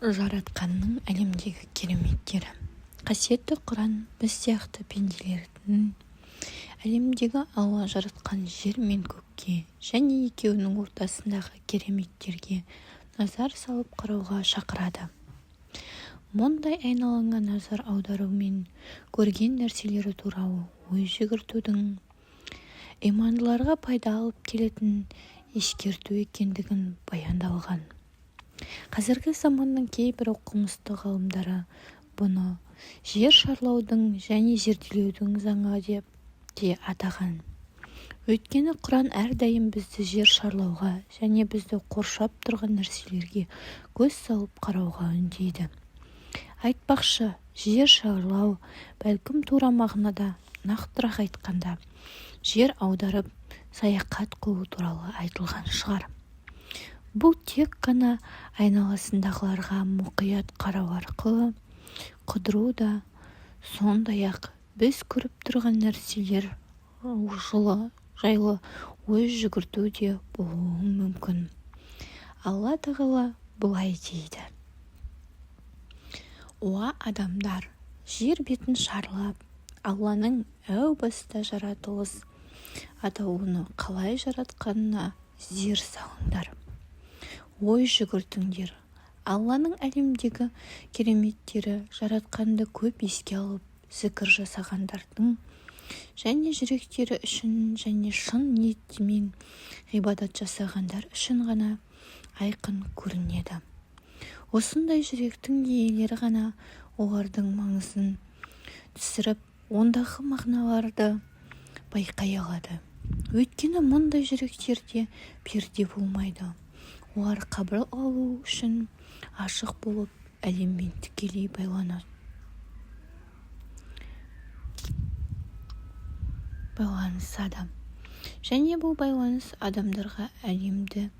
Жаратқанның әлемдегі кереметтері. Қасиетті Құран біз сияқты пенделердің әлемдегі Алла жаратқан жер мен көкке және екеуінің ортасындағы кереметтерге назар салып қарауға шақырады. Мұндай айналаңа назар аудару мен көрген нәрселері туралы ой жүгіртудің имандыларға пайда алып келетін ескерту екендігін баяндалған. Қазіргі заманның кейбір оқымысты ғалымдары бұны жер шарлаудың және зерделеудің заңы деп те атаған. Өйткені Құран әрдайым бізді жер шарлауға және бізді қоршап тұрған нәрселерге көз салып қарауға үндейді. Айтпақшы, жер шарлау бәлкім тура мағынада, нақтырақ айтқанда, жер аударып саяхат қылу туралы айтылған шығар. Бұл тек қана айналасындағыларға мұқият қарау арқылы қыдыру да, сондай-ақ біз көріп тұрған нәрселер жайлы ой жүгірту де болуы мүмкін. Алла тағала былай дейді: «Уа адамдар, жер бетін шарлап, Алланың әу баста жаратылыс атаулыны қалай жаратқанына зер салыңдар. Ой жүгіртіңдер. Алланың әлемдегі кереметтері жаратқанды көп еске алып, зікір жасағандардың және жүректері үшін және шын ниетімен ғибадат жасағандар үшін ғана айқын көрінеді. Осындай жүректің иелері ғана олардың маңызын түсіріп, ондағы мағыналарды байқай алады. Өйткені мұндай жүректерде перде болмайды. Олар қабыл алу үшін ашық болып, әлеммен тікелей байланысады. Және бұл байланыс адамдарға әлемді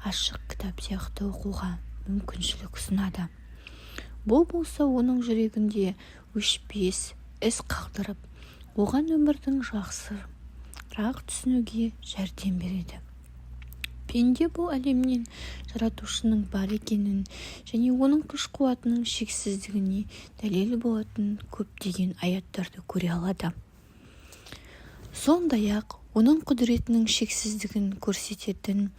ашық кітап сияқты оқуға мүмкіншілік ұсынады. Бұл болса оның жүрегінде өшпес із қалдырып, оған өмірдің жақсырақ түсінуге жәрдем береді. Пенде бұл әлемнен жаратушының бар екенін және оның күш-қуатының шексіздігіне дәлел болатын көптеген аяттарды көре алады. Сондай-ақ оның құдіретінің шексіздігін көрсететін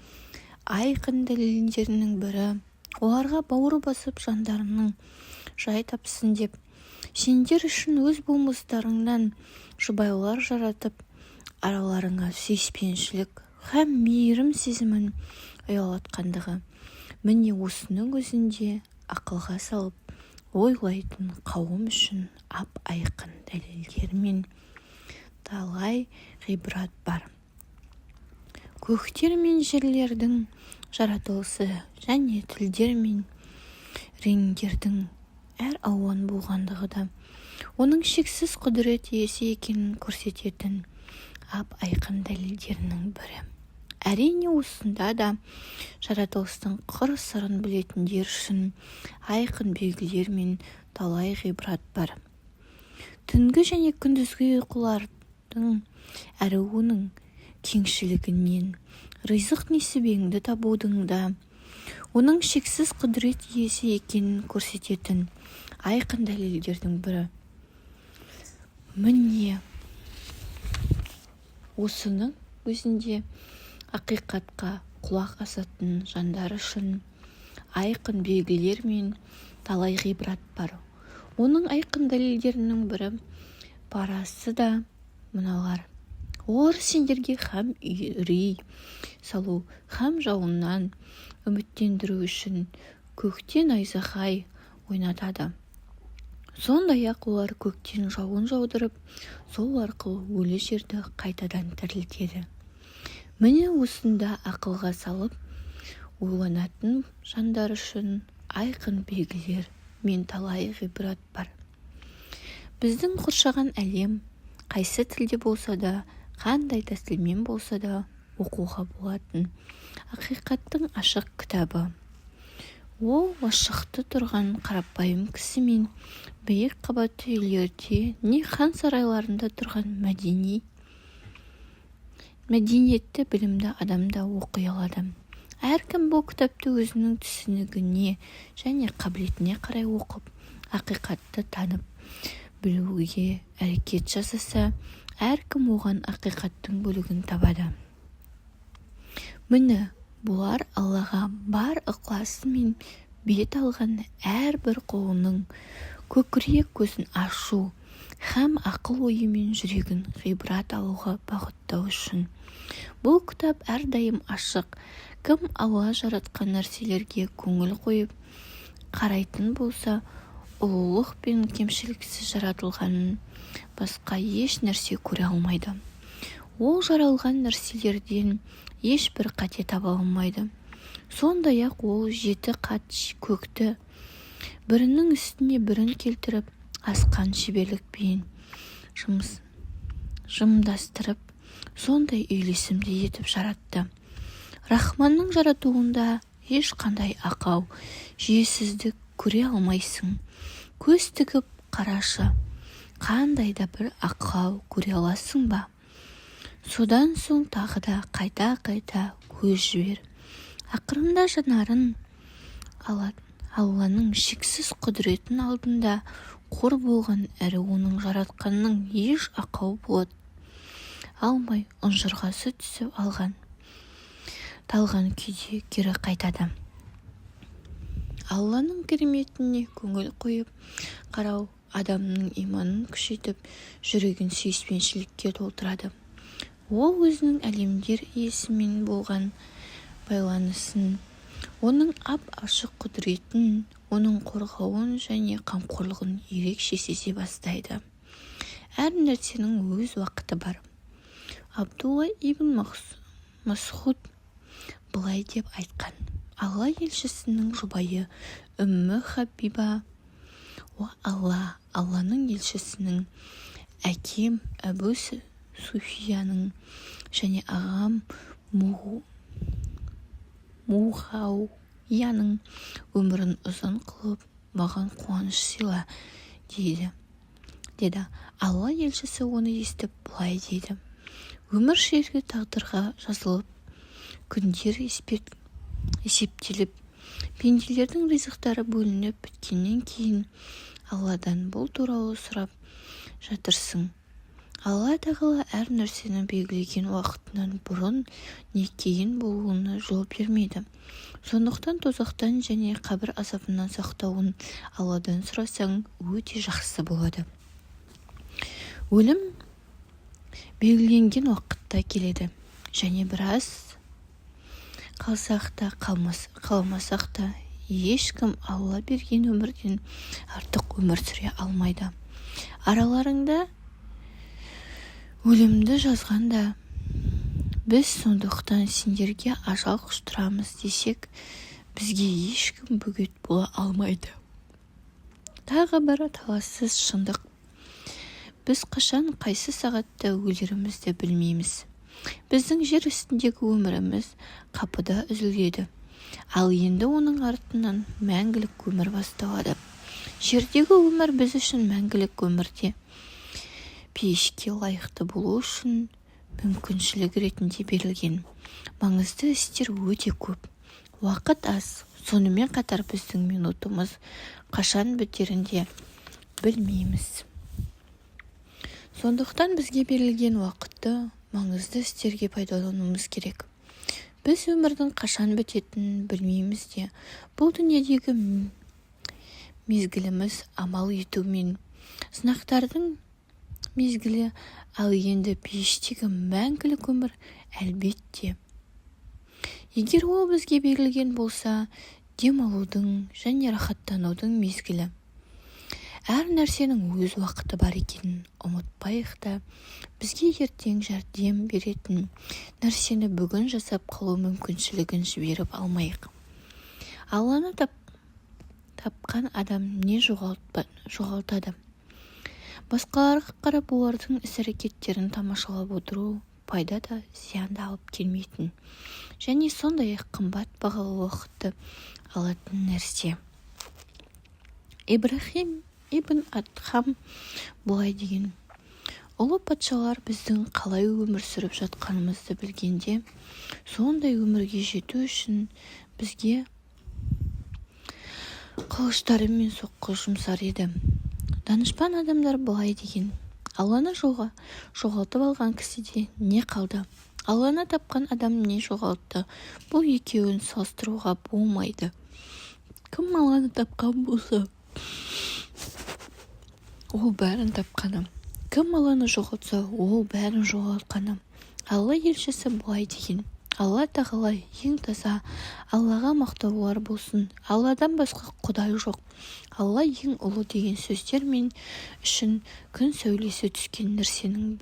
айқын дәлелдерінің бірі оларға бауыр басып жандарының жай тапсын деп, сендер үшін өз болмыстарыңнан жұбайлар жаратып, араларыңа сүйіспеншілік һәм мейірім сезімін ұялатқандығы. Міне осының өзінде ақылға салып ойлайтын қауым үшін ап-айқын дәлелдер мен талай ғибрат бар. Көктер мен жерлердің жаратылысы және тілдер мен реңдердің әр алуан болғандығы да оның шексіз құдірет иесі екенін көрсететін ап-айқын дәлелдерінің бірі. Әрине осында да жаратылыстың қыр-сырын білетіндер үшін айқын белгілер мен талай ғибрат бар. Түнгі және күндізгі ұйқылардың әрі оның кеңшілігінен ризық несібеңді табудың да оның шексіз құдірет иесі екенін көрсететін айқын дәлелдердің бірі. Міне осының өзінде ақиқатқа құлақ асатын жандар үшін айқын белгілер мен талай ғибрат бар. Оның айқын дәлелдерінің бірі парасы да мыналар: олар сендерге һәм үрей салу һәм жауыннан үміттендіру үшін көктен найзағай ойнатады. Сондай-ақ олар көктен жауын жаудырып, сол арқылы өлі жерді қайтадан тірілтеді. Міне осында ақылға салып ойланатын жандар үшін айқын белгілер мен талай ғибрат бар. Біздің қоршаған әлем қайсы тілде болса да, қандай тәсілмен болса да оқуға болатын ақиқаттың ашық кітабы. Ол лашықты тұрған қарапайым кісі мен биік қабатты үйлерде не хан сарайларында тұрған мәдениетті білімді адамда оқи алады. Әркім бұл кітапты өзінің түсінігіне және қабілетіне қарай оқып, ақиқатты танып білуге әрекет жасаса, әркім оған ақиқаттың бөлігін табады. Міне, бұлар Аллаға бар ықыласымен бет алған әрбір құлының көкірек көзін ашу һәм ақыл ойымен жүрегін ғибрат алуға бағыттау үшін. Бұл кітап әрдайым ашық. Кім Алла жаратқан нәрселерге көңіл қойып қарайтын болса, ұлылық пен кемшіліксіз жаратылғанын басқа еш нәрсе көре алмайды. Ол жаралған нәрселерден ешбір қате таба алмайды. Сондай-ақ ол 7 қат көкті бірінің үстіне бірін келтіріп, асқан шеберлікпен жымдастырып, сондай үйлесімді етіп жаратты. Рахманның жаратуында ешқандай ақау, жүйесіздік көре алмайсың. Көз тігіп қарашы, қандай да бір ақау көре аласың ба? Содан соң тағы да қайта-қайта көз жібер. Ақырында жанарын Алланың шексіз құдіретін алдында қор болған әрі оның жаратқанның еш ақау болады алмай ұнжырғасы түсіп талған күйде кері қайтады. Алланың кереметіне көңіл қойып қарау адамның иманын күшейтіп, жүрегін сүйіспеншілікке толтырады. Ол өзінің әлемдер иесімен болған байланысын, оның ап-ашық құдіретін, оның қорғауын және қамқорлығын ерекше сезе бастайды. Әр нәрсенің өз уақыты бар. Абдулла ибн Масғуд былай деп айтқан: Алла елшісінің жұбайы Үммі Хабиба, Алланың елшісінің әкем Әбу Суфияның және ағам Муғауияның өмірін ұзын қылып, маған қуаныш сыйла деді. Алла елшісі оны естіп былай дейді: өмір шергі тағдырға жазылып, күндер есептеліп, пенделердің ризықтары бөлініп біткеннен кейін Алладан бұл туралы сұрап жатырсың. Алла тағала әр нәрсені белгілеген уақытынан бұрын не кейін болуына жол бермейді. Сондықтан тозақтан және қабір азабынан сақтауын Алладан сұрасаң өте жақсы болады. Өлім белгіленген уақытта келеді және біраз қалсақ та қалмасақ та ешкім Алла берген өмірден артық өмір сүре алмайды. Араларыңда өлімді жазғанда біз сондықтан сендерге ажал құштырамыз десек, бізге ешкім бөгет бола алмайды. Тағы бір талассыз шындық: біз қашан қайсы сағатта өлерімізді білмейміз. Біздің жер үстіндегі өміріміз қапыда үзіледі, ал енді оның артынан мәңгілік өмір басталады. Жердегі өмір біз үшін мәңгілік өмірде пейішке лайықты болу үшін мүмкіншілік ретінде берілген. Маңызды істер өте көп, уақыт аз. Сонымен қатар біздің минутымыз қашан бітерінде білмейміз. Сондықтан бізге берілген уақытты маңызды істерге пайдалануымыз керек. Біз өмірдің қашан бітетінін білмейміз де, бұл дүниедегі мезгіліміз амал етумен, сынақтардың мезгілі, ал енді пейіштегі мәңгілік өмір әлбетте. Егер ол бізге берілген болса, демалудың және рахаттанудың мезгілі. Әр нәрсенің өз уақыты бар екенін ұмытпайық та, бізге ертең жәрдем беретін нәрсені бүгін жасап қалу мүмкіншілігін жіберіп алмайық. Алланы тапқан адам не жоғалтады? Басқаларға қарап олардың іс-әрекеттерін тамашалап отыру пайда да зиян да алып келмейтін және сондай-ақ қымбат бағалы уақытты алатын нәрсе. Ибрахим ибн Адхам былай деген: Ұлы патшалар біздің қалай өмір сүріп жатқанымызды білгенде, сондай өмірге жету үшін бізге қылыштарымен соққы жұмсар еді. Данышпан адамдар былай деген: Алланы жоғалтып алған кісіде не қалды? Алланы тапқан адам не жоғалтты? Бұл екеуін салыстыруға болмайды. Кім Алланы тапқан болса, ол бәрін тапқаны. Кім Алланы жоғалтса, ол бәрін жоғалтқаны. Алла елшісі былай деген: Алла тағала ең таза, Аллаға мақтаулар болсын, Алладан басқа құдай жоқ. Алла ең ұлы деген сөздер мен үшін күн сәулесі түскен нәрсенің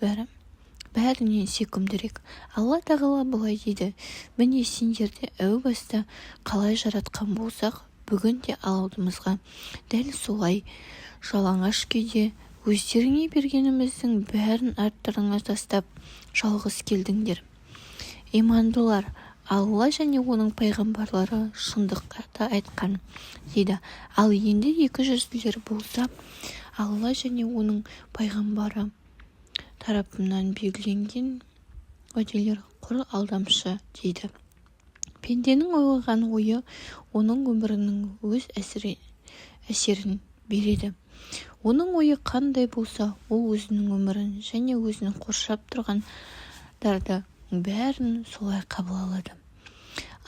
бәрінен секундірек. Алла тағала былай дейді: міне сендерді әу баста қалай жаратқан болсақ, бүгін де алдымызға дәл солай жалаңаш күйде өздеріңе бергеніміздің бәрін арттарыңа тастап жалғыз келдіңдер. Имандылар, Алла және оның пайғамбарлары шындықты айтқан дейді. Ал енді екіжүзділер болса, Алла және оның пайғамбары тарапынан белгіленген уәделер құр алдамшы дейді. Пенденің ойлаған ойы оның өмірінің өз әсерін береді. Оның ойы қандай болса, ол өзінің өмірін және өзінің қоршап тұрғандарды бәрін солай қабыл алады.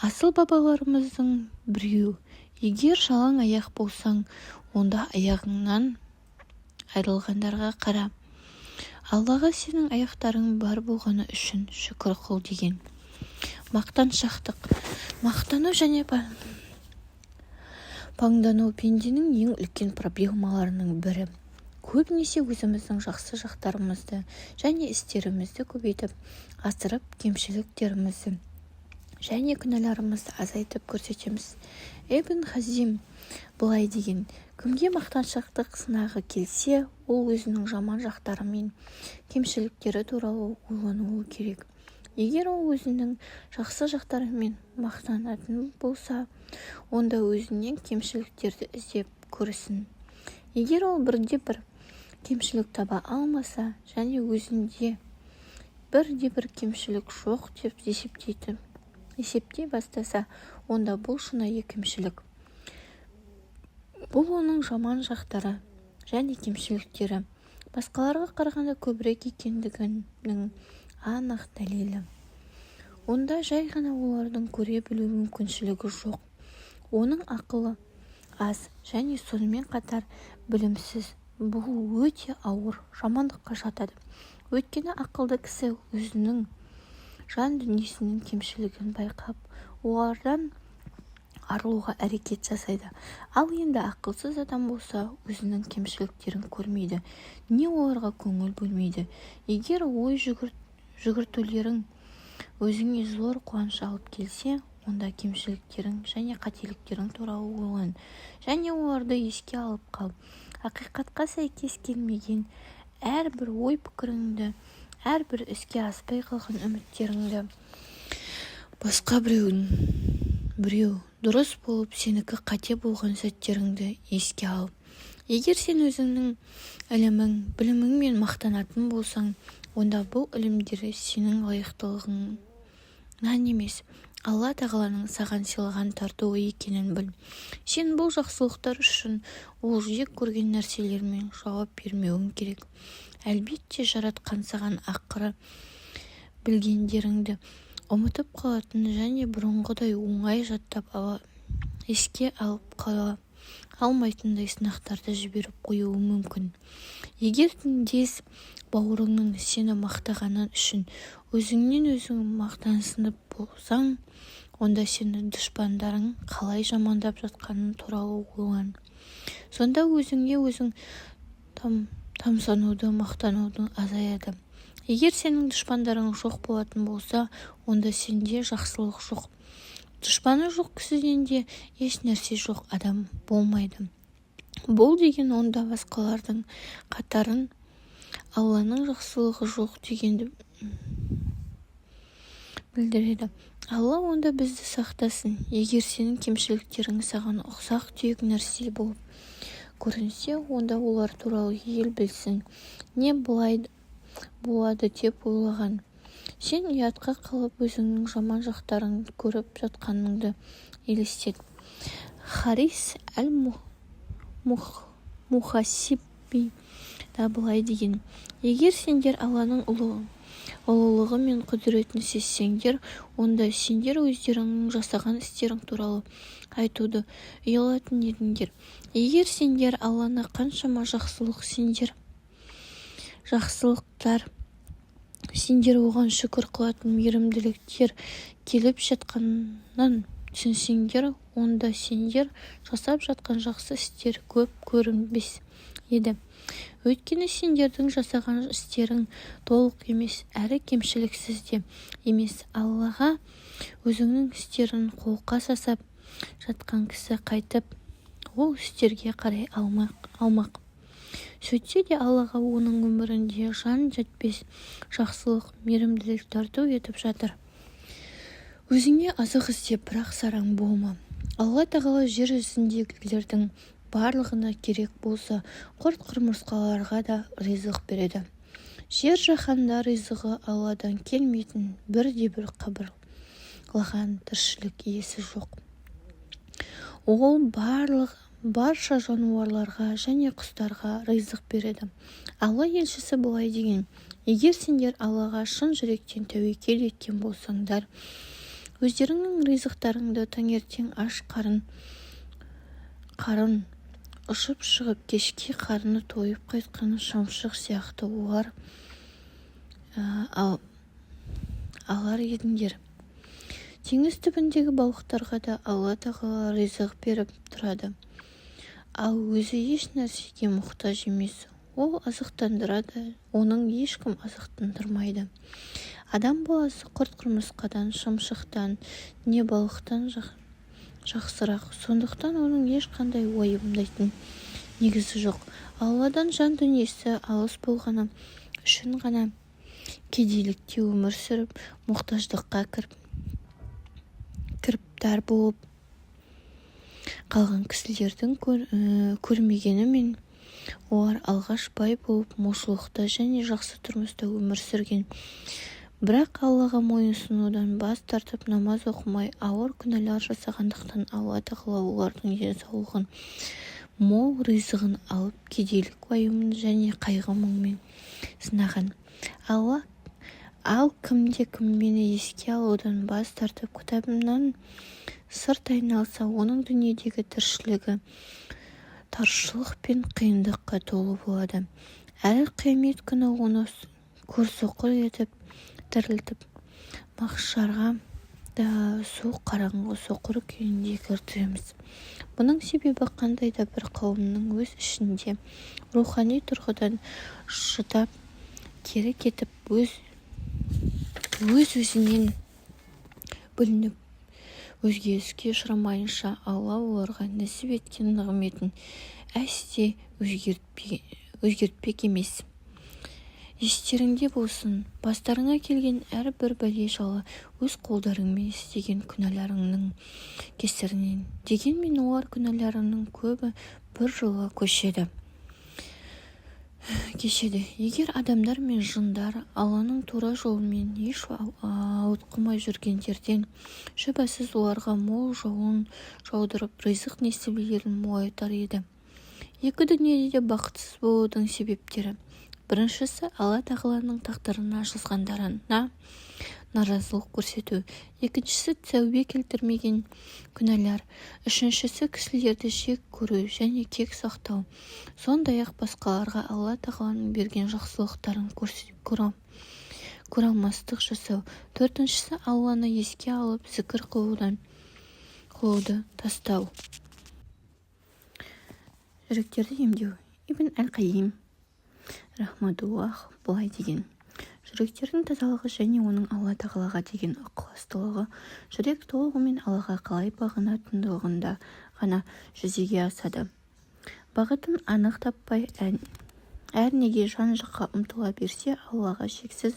Асыл бабаларымыздың біреу: егер жалаң аяқ болсаң, онда аяғыңнан айырылғандарға қара. Аллаға сенің аяқтарың бар болғаны үшін шүкір қыл деген. Мақтаншақтық, мақтану және паңдану пенденің ең үлкен проблемаларының бірі. Көбінесе өзіміздің жақсы жақтарымызды және істерімізді көбейтіп, асырып, кемшіліктерімізді және күнәларымызды азайтып көрсетеміз. Ибн Хазим былай деген: кімге мақтаншақтық сынағы келсе, ол өзінің жаман жақтары мен кемшіліктері туралы ойлануы керек. Егер ол өзінің жақсы жақтарымен мақтанатын болса, онда өзінен кемшіліктерді іздеп көрсін. Егер ол бірде-бір кемшілік таба алмаса және өзінде бірде-бір кемшілік жоқ деп есептей бастаса, онда бұл шынайы кемшілік. Бұл оның жаман жақтары және кемшіліктері басқаларға қарағанда көбірек екендігінің анық дәлелі. Онда жай ғана олардың көре білу мүмкіншілігі жоқ. Оның ақылы аз және сонымен қатар білімсіз. Бұл өте ауыр жамандыққа жатады. Өйткені ақылды кісі өзінің жан дүниесінің кемшілігін байқап, олардан арылуға әрекет жасайды. Ал енді ақылсыз адам болса, өзінің кемшіліктерін көрмейді, не оларға көңіл бөлмейді. Егер ой жүгіртулерің өзіңе зор қуаныш алып келсе, онда кемшіліктерің және қателіктерің туралы ойлан, және оларды еске алып қал. Ақиқатқа сәйкес келмеген әрбір ой пікіріңді, әрбір іске аспай қалған үміттеріңді басқа біреу дұрыс болып, сенікі қате болған сәттеріңді еске ал. Егер сен өзіңнің ілімің, біліміңмен мақтанатын болсаң, онда бұл ілімдер сенің лайықтылығыңнан емес, Алла тағаланың саған сыйлаған тартуы екенін біл. Сен бұл жақсылықтар үшін ол жек көрген нәрселермен жауап бермеуің керек. Әлбетте жаратқан саған ақыры білгендеріңді ұмытып қалатын және бұрынғыдай оңай жаттап еске алып қала алмайтындай сынақтарды жіберіп қоюы мүмкін. Егер діндес бауырыңның сені мақтағаны үшін өзіңнен өзің мақтансынып болсаң, онда сені дұшпандарың қалай жамандап жатқанын туралы ойлан. Сонда өзіңе өзің тамсануды, мақтануды азаяды. Егер сенің дұшпандарың жоқ болатын болса, онда сенде жақсылық жоқ. Дұшпаны жоқ кісіден де еш нәрсе жоқ адам болмайды. Бұл деген онда басқалардың қатарын Алланың жақсылығы жоқ дегенді білдіреді. Алла онда бізді сақтасын. Егер сенің кемшіліктерің саған ұсақ түйек нәрсе болып көрінсе, онда олар туралы ел білсін. Не былай болады деп ойлаған. Сен ұятқа қалып өзіңнің жаман жақтарын көріп жатқаныңды елестет. Харис әл-Мухасиби да былай деген: егер сендер Алланың ұлылығы мен құдіретін сезсеңдер, онда сендер өздеріңнің жасаған істерің туралы айтуды ұялатын едіңдер. Егер сендер Алланы қаншама сендер оған шүкір қылатын мейірімділіктер келіп жатқанын түсінсеңдер, онда сендер жасап жатқан жақсы істер көп көрінбес еді. Өйткені сендердің жасаған істерің толық емес, әрі кемшіліксіз де емес. Аллаға өзіңнің істерін қолқа сасап жатқан кісі қайтып ол істерге қарай алмақ. Сөйтсе де Аллаға оның өмірінде жан жетпес жақсылық, мейірімділік тарту етіп жатыр. Өзіңе азық іздеп, бірақ сараң болма. Алла тағала жер жүзіндегілердің барлығына керек болса, құрт-құмырсқаларға да ризық береді. Жер жаһанда ризығы Алладан келмейтін бірде-бір қыбырлаған тіршілік иесі жоқ. Ол барша жануарларға және құстарға ризық береді. Алла елшісі былай деген: егер сендер Аллаға шын жүректен тәуекел еткен болсаңдар, өздеріңнің ризықтарыңды таңертең аш қарын ұшып шығып, кешке қарны тойып қайтқан шымшық сияқты алар едіңдер. Теңіз түбіндегі балықтарға да Алла тағала ризық беріп тұрады. Ал өзі еш нәрсеге мұқтаж емес. Ол азықтандырады, оның ешкім азықтандырмайды. Адам баласы құрт-құмырсқадан, шымшықтан не балықтан жақсырақ. Сондықтан оның ешқандай уайымдайтын негізі жоқ. Алладан жан дүниесі алыс болғаны үшін ғана кедейлікте өмір сүріп, мұқтаждыққа кіріптар болып қалған кісілердің көрмегені мен олар алғаш бай болып, молшылықта және жақсы тұрмыста өмір сүрген. Бірақ Аллаға мойынсынудан бас тартып, намаз оқымай, ауыр күнәлар жасағандықтан Алла тағала олардың денсаулығын, мол ризығын алып, кедейлік уайымын және қайғы-мұңмен сынаған. Ал кімде-кім мені еске алудан бас тартып, кітабымнан сырт айналса, оның дүниедегі тіршілігі таршылық пен қиындыққа толы болады. Әрі қиямет күні оны көрсоқыр етіп тірілтіп, махшарға да сол қараңғы соқыр күйінде кіргіземіз. Бұның себебі қандай да бір қауымның өз ішінде рухани тұрғыдан шыдап кері кетіп, өз-өзінен бүлініп, өзге іске ұшырамайынша Алла оларға нәсіп еткен нығметін әсте өзгертпек емес. Естеріңде болсын, бастарыңа келген әрбір бәле-жала өз қолдарыңмен істеген күнәларыңның кесірінен. Дегенмен олар күнәларының көбі бір жолға кешеді. Егер адамдар мен жындар Алланың тура жолымен еш ауытқымай жүргендерден, шүбәсіз оларға мол жауын жаудырып, ризық несібелерін молайтар еді. Екі дүниеде де бақытсыз болудың себептері: біріншісі, Алла тағаланың тағдырына жазғандарына наразылық көрсету. Екіншісі, тәубе келтірмеген күнәлар. Үшіншісі, кісілерді жек көру және кек сақтау. Сондай-ақ басқаларға Алла тағаланың берген жақсылықтарын көреалмастық жасау. Төртіншісі, Алланы еске алып, зікір қылуды тастау. Жүректерді емдеу. Ибн әл-Қайим рахматуллах былай деген: жүректердің тазалығы және оның Алла тағалаға деген ықыластылығы жүрек толығымен Аллаға қалай бағынатындығында ғана жүзеге асады. Бағытын анық таппай, әр неге жан-жаққа ұмтыла берсе, Аллаға шексіз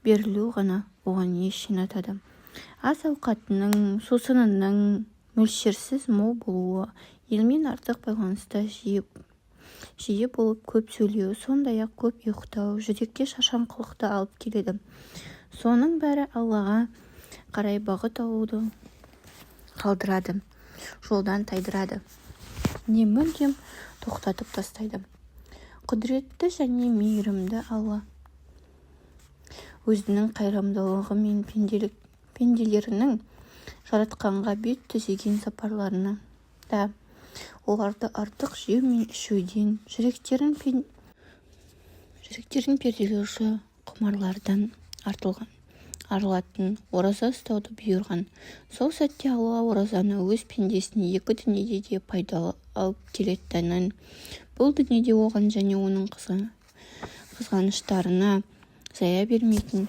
берілу ғана оған еш жинатады. Ас-ауқатының, сусынының мөлшерсіз мол болуы, елмен артық байланыста жиі жиі болып көп сөйлеу, сондай-ақ көп ұйықтау жүрекке шаршаңқылықты алып келеді. Соның бәрі Аллаға қарай бағыт алуды қалдырады, жолдан тайдырады, не мүлдем тоқтатып тастайды. Құдіретті және мейірімді Алла өзінің қайырымдылығы мен пенделерінің жаратқанға бет түзеген сапарларына да оларды артық жеу мен ішуден, жүректерін перделеуші құмарлардан арылатын ораза ұстауды бұйырған. Сол сәтте Алла оразаны өз пендесіне екі дүниеде де пайдалы алып келетінін, бұл дүниеде оған және оның қызғаныштарына зая бермейтін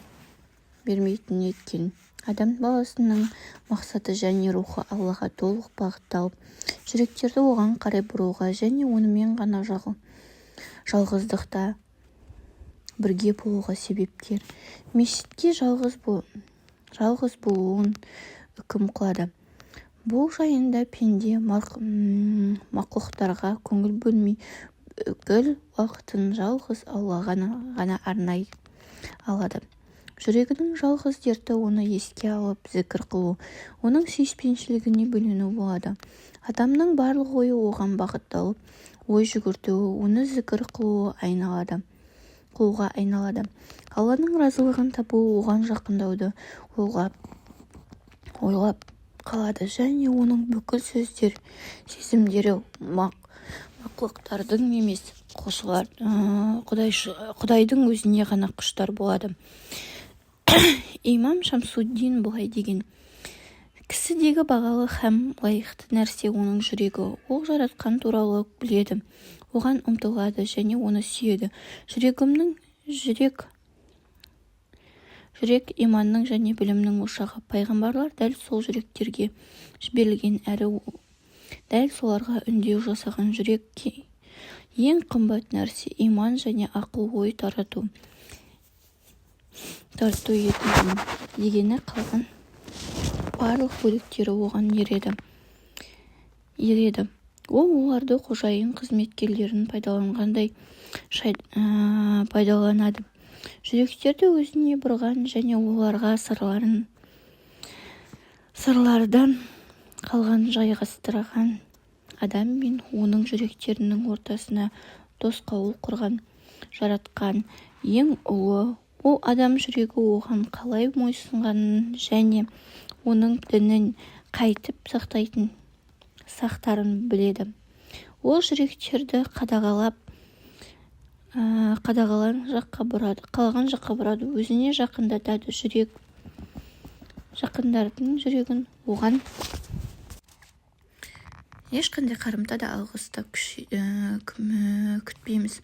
еткен. Адам баласының мақсаты және рухы Аллаға толық бағытталып, жүректерді оған қарай бұруға және онымен ғана жалғыздықта бірге болуға себепкер. Мешітке жалғыз болуын үкім қылады. Бұл жайында пенде мақлұқтарға көңіл бөлмей, бүкіл уақытын жалғыз Аллаға ғана арнай алады. Жүрегінің жалғыз дерті оны еске алып, зікір қылу, оның сүйіспеншілігіне бөлену болады. Адамның барлық ойы оған бағытталып, ой жүгіртуі, оны зікір қылуға айналады. Алланың разылығын табуы оған жақындауды ойлап қалады және оның бүкіл сөздер, сезімдері мақлұқтардың емес, Құдайдың өзіне ғана құштар болады. Имам Шамсуддин былай деген: кісідегі бағалы һәм лайықты нәрсе оның жүрегі. Ол жаратқан туралы біледі, оған ұмтылады және оны сүйеді. Жүрек иманның және білімнің ошағы. Пайғамбарлар дәл сол жүректерге жіберілген, әрі дәл соларға үндеу жасаған. Жүрекке ең қымбат нәрсе иман және ақыл ой тарту ететін. Дегені қалған барлық бөліктері оған ереді. Ол оларды қожайын қызметкерлерін пайдаланғандай пайдаланады. Жүректерді өзіне бұрған және оларға сырлардан қалған жайғастырған адам мен оның жүректерінің ортасына тосқауыл құрған жаратқан ең ұлы. Ол адам жүрегі оған қалай мойынсұнғанын және оның дінін қайтіп сақтарын біледі. Ол жүректерді қалаған жаққа бұрады, өзіне жақындатады. Жақындардың жүрегін оған ешқандай қарымта да алғыс та күтпейміз.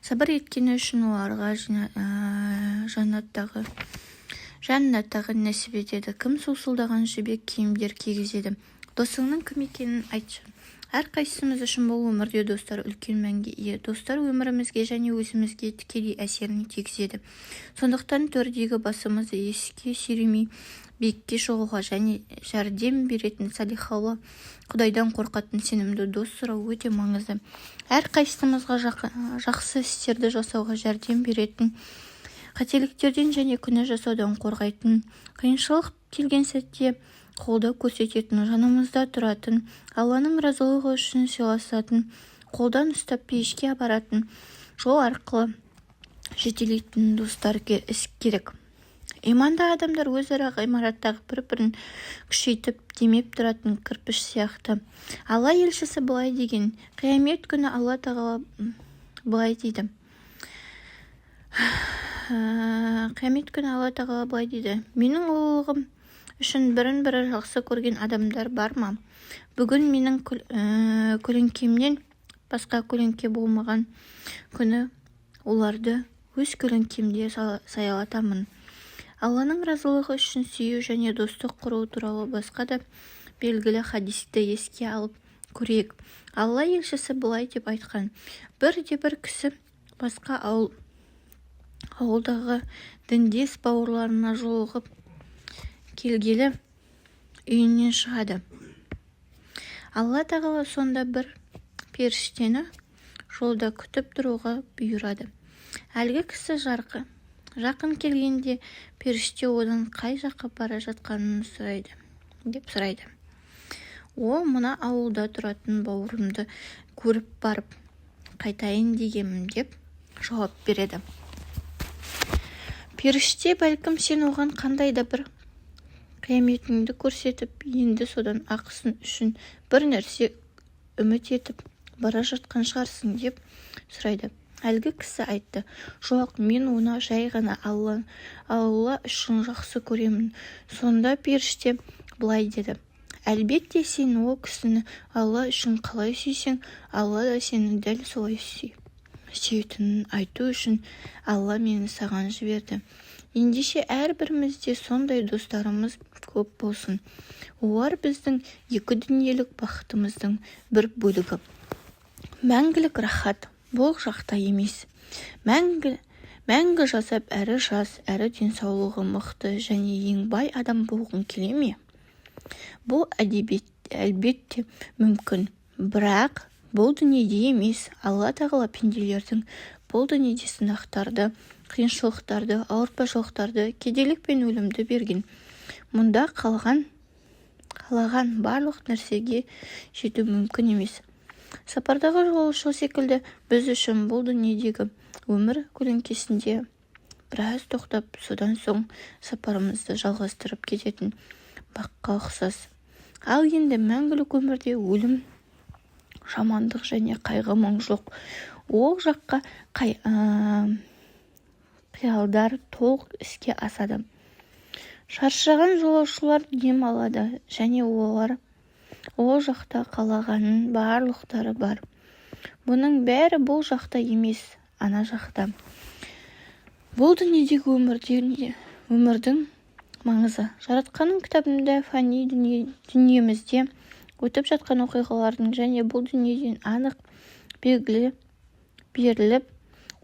Сабыр еткені үшін оларға жаннаттағы нәсіп етеді. Кім сусылдаған жібек киімдер кигізеді. Досыңның кім екенін айтшы. Әрқайсымыз үшін бұл өмірде достар үлкен мәнге ие. Достар өмірімізге және өзімізге тікелей әсерін тигізеді. Сондықтан төрдегі басымызды есікке сүйремей, биікке шығуға және жәрдем беретін салихалы, Құдайдан қорқатын сенімді дос сұрау өте маңызды. Әрқайсымызға жақсы істерді жасауға жәрдем беретін, қателіктерден және күнә жасаудан қорғайтын, қиыншылық келген сәтте қолдау көрсететін, жанымызда тұратын, Алланың разылығы үшін сыйласатын, қолдан ұстап пейішке апаратын, жол арқылы жетелейтін достар керек. Иманды адамдар өзара ғимараттағы бір-бірін күшейтіп, демеп тұратын кірпіш сияқты. Алла елшісі былай деген: қиямет күні Алла тағала былай дейді. Менің ұлылығым үшін бірін-бірі жақсы көрген адамдар бар ма? Бүгін менің көлеңкемнен басқа көлеңке болмаған күні оларды өз көлеңкемде саялатамын. Алланың разылығы үшін сүю және достық құру туралы басқа да белгілі хадисті еске алып көрейік. Алла елшісі былай деп айтқан: бірде-бір кісі басқа ауылдағы діндес бауырларына жолығып келгелі үйінен шығады. Алла тағала сонда бір періштені жолда күтіп тұруға бұйырады. Әлгі кісі жақын келгенде періште одан қай жаққа бара жатқанын сұрайды. О, мына ауылда тұратын бауырымды көріп барып қайтайын дегенмін деп жауап береді. Періште, бәлкім сен оған қандай да бір қияметіңді көрсетіп, енді содан ақысын үшін бір нәрсе үміт етіп бара жатқан шығарсың деп сұрайды. Әлгі кісі айтты, жоқ, мен оны жай ғана Алла үшін жақсы көремін. Сонда періште былай деді, әлбетте сен ол кісіні Алла үшін қалай сүйсең, Алла да сені дәл солай сүйетінін айту үшін Алла мені саған жіберді. Ендеше әрбірімізде сондай достарымыз көп болсын. Олар біздің екі дүниелік бақытымыздың бір бөлігі. Мәңгілік рахат бұл жақта емес. Мәңгі жасап әрі жас, әрі денсаулығы мықты және ең бай адам болғың келе ме? Бұл әлбетте мүмкін, бірақ бұл дүниеде емес. Алла тағала пенделердің бұл дүниеде сынақтарды, қиыншылықтарды, ауыртпашылықтарды, кедейлік пен өлімді берген. Мұнда қалаған барлық нәрсеге жету мүмкін емес. Сапардағы жолаушы секілді біз үшін бұл дүниедегі өмір көлеңкесінде біраз тоқтап, содан соң сапарымызды жалғастырып кететін баққа ұқсас. Ал енді мәңгілік өмірде өлім, жамандық және қайғы мұң жоқ. Ол жаққа қиялдар толық іске асады. Шаршаған жолаушылар дем алады және олар ол жақта қалағанның барлықтары бар. Бұның бәрі бұл жақта емес, ана жақта. Бұл дүниедегі өмірдің маңызы. Жаратқанның кітабында фани дүниемізде өтіп жатқан оқиғалардың және бұл дүниеден анық белгілі беріліп,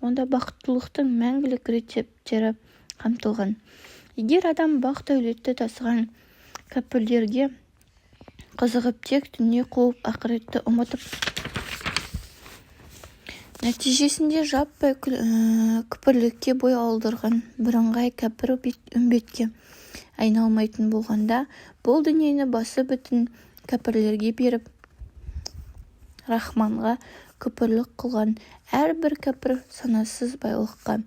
онда бақыттылықтың мәңгілік рецептері қамтылған. Егер адам бақ-дәулетті тасыған кәпірлерге қызығып тек дүние қуып ақыретті ұмытып, нәтижесінде жаппай күпірлікке бой алдырған бірыңғай кәпір үмбетке айналмайтын болғанда, бұл дүниені басы бүтін кәпірлерге беріп, Рахманға күпірлік қылған әрбір кәпір санасыз байлыққа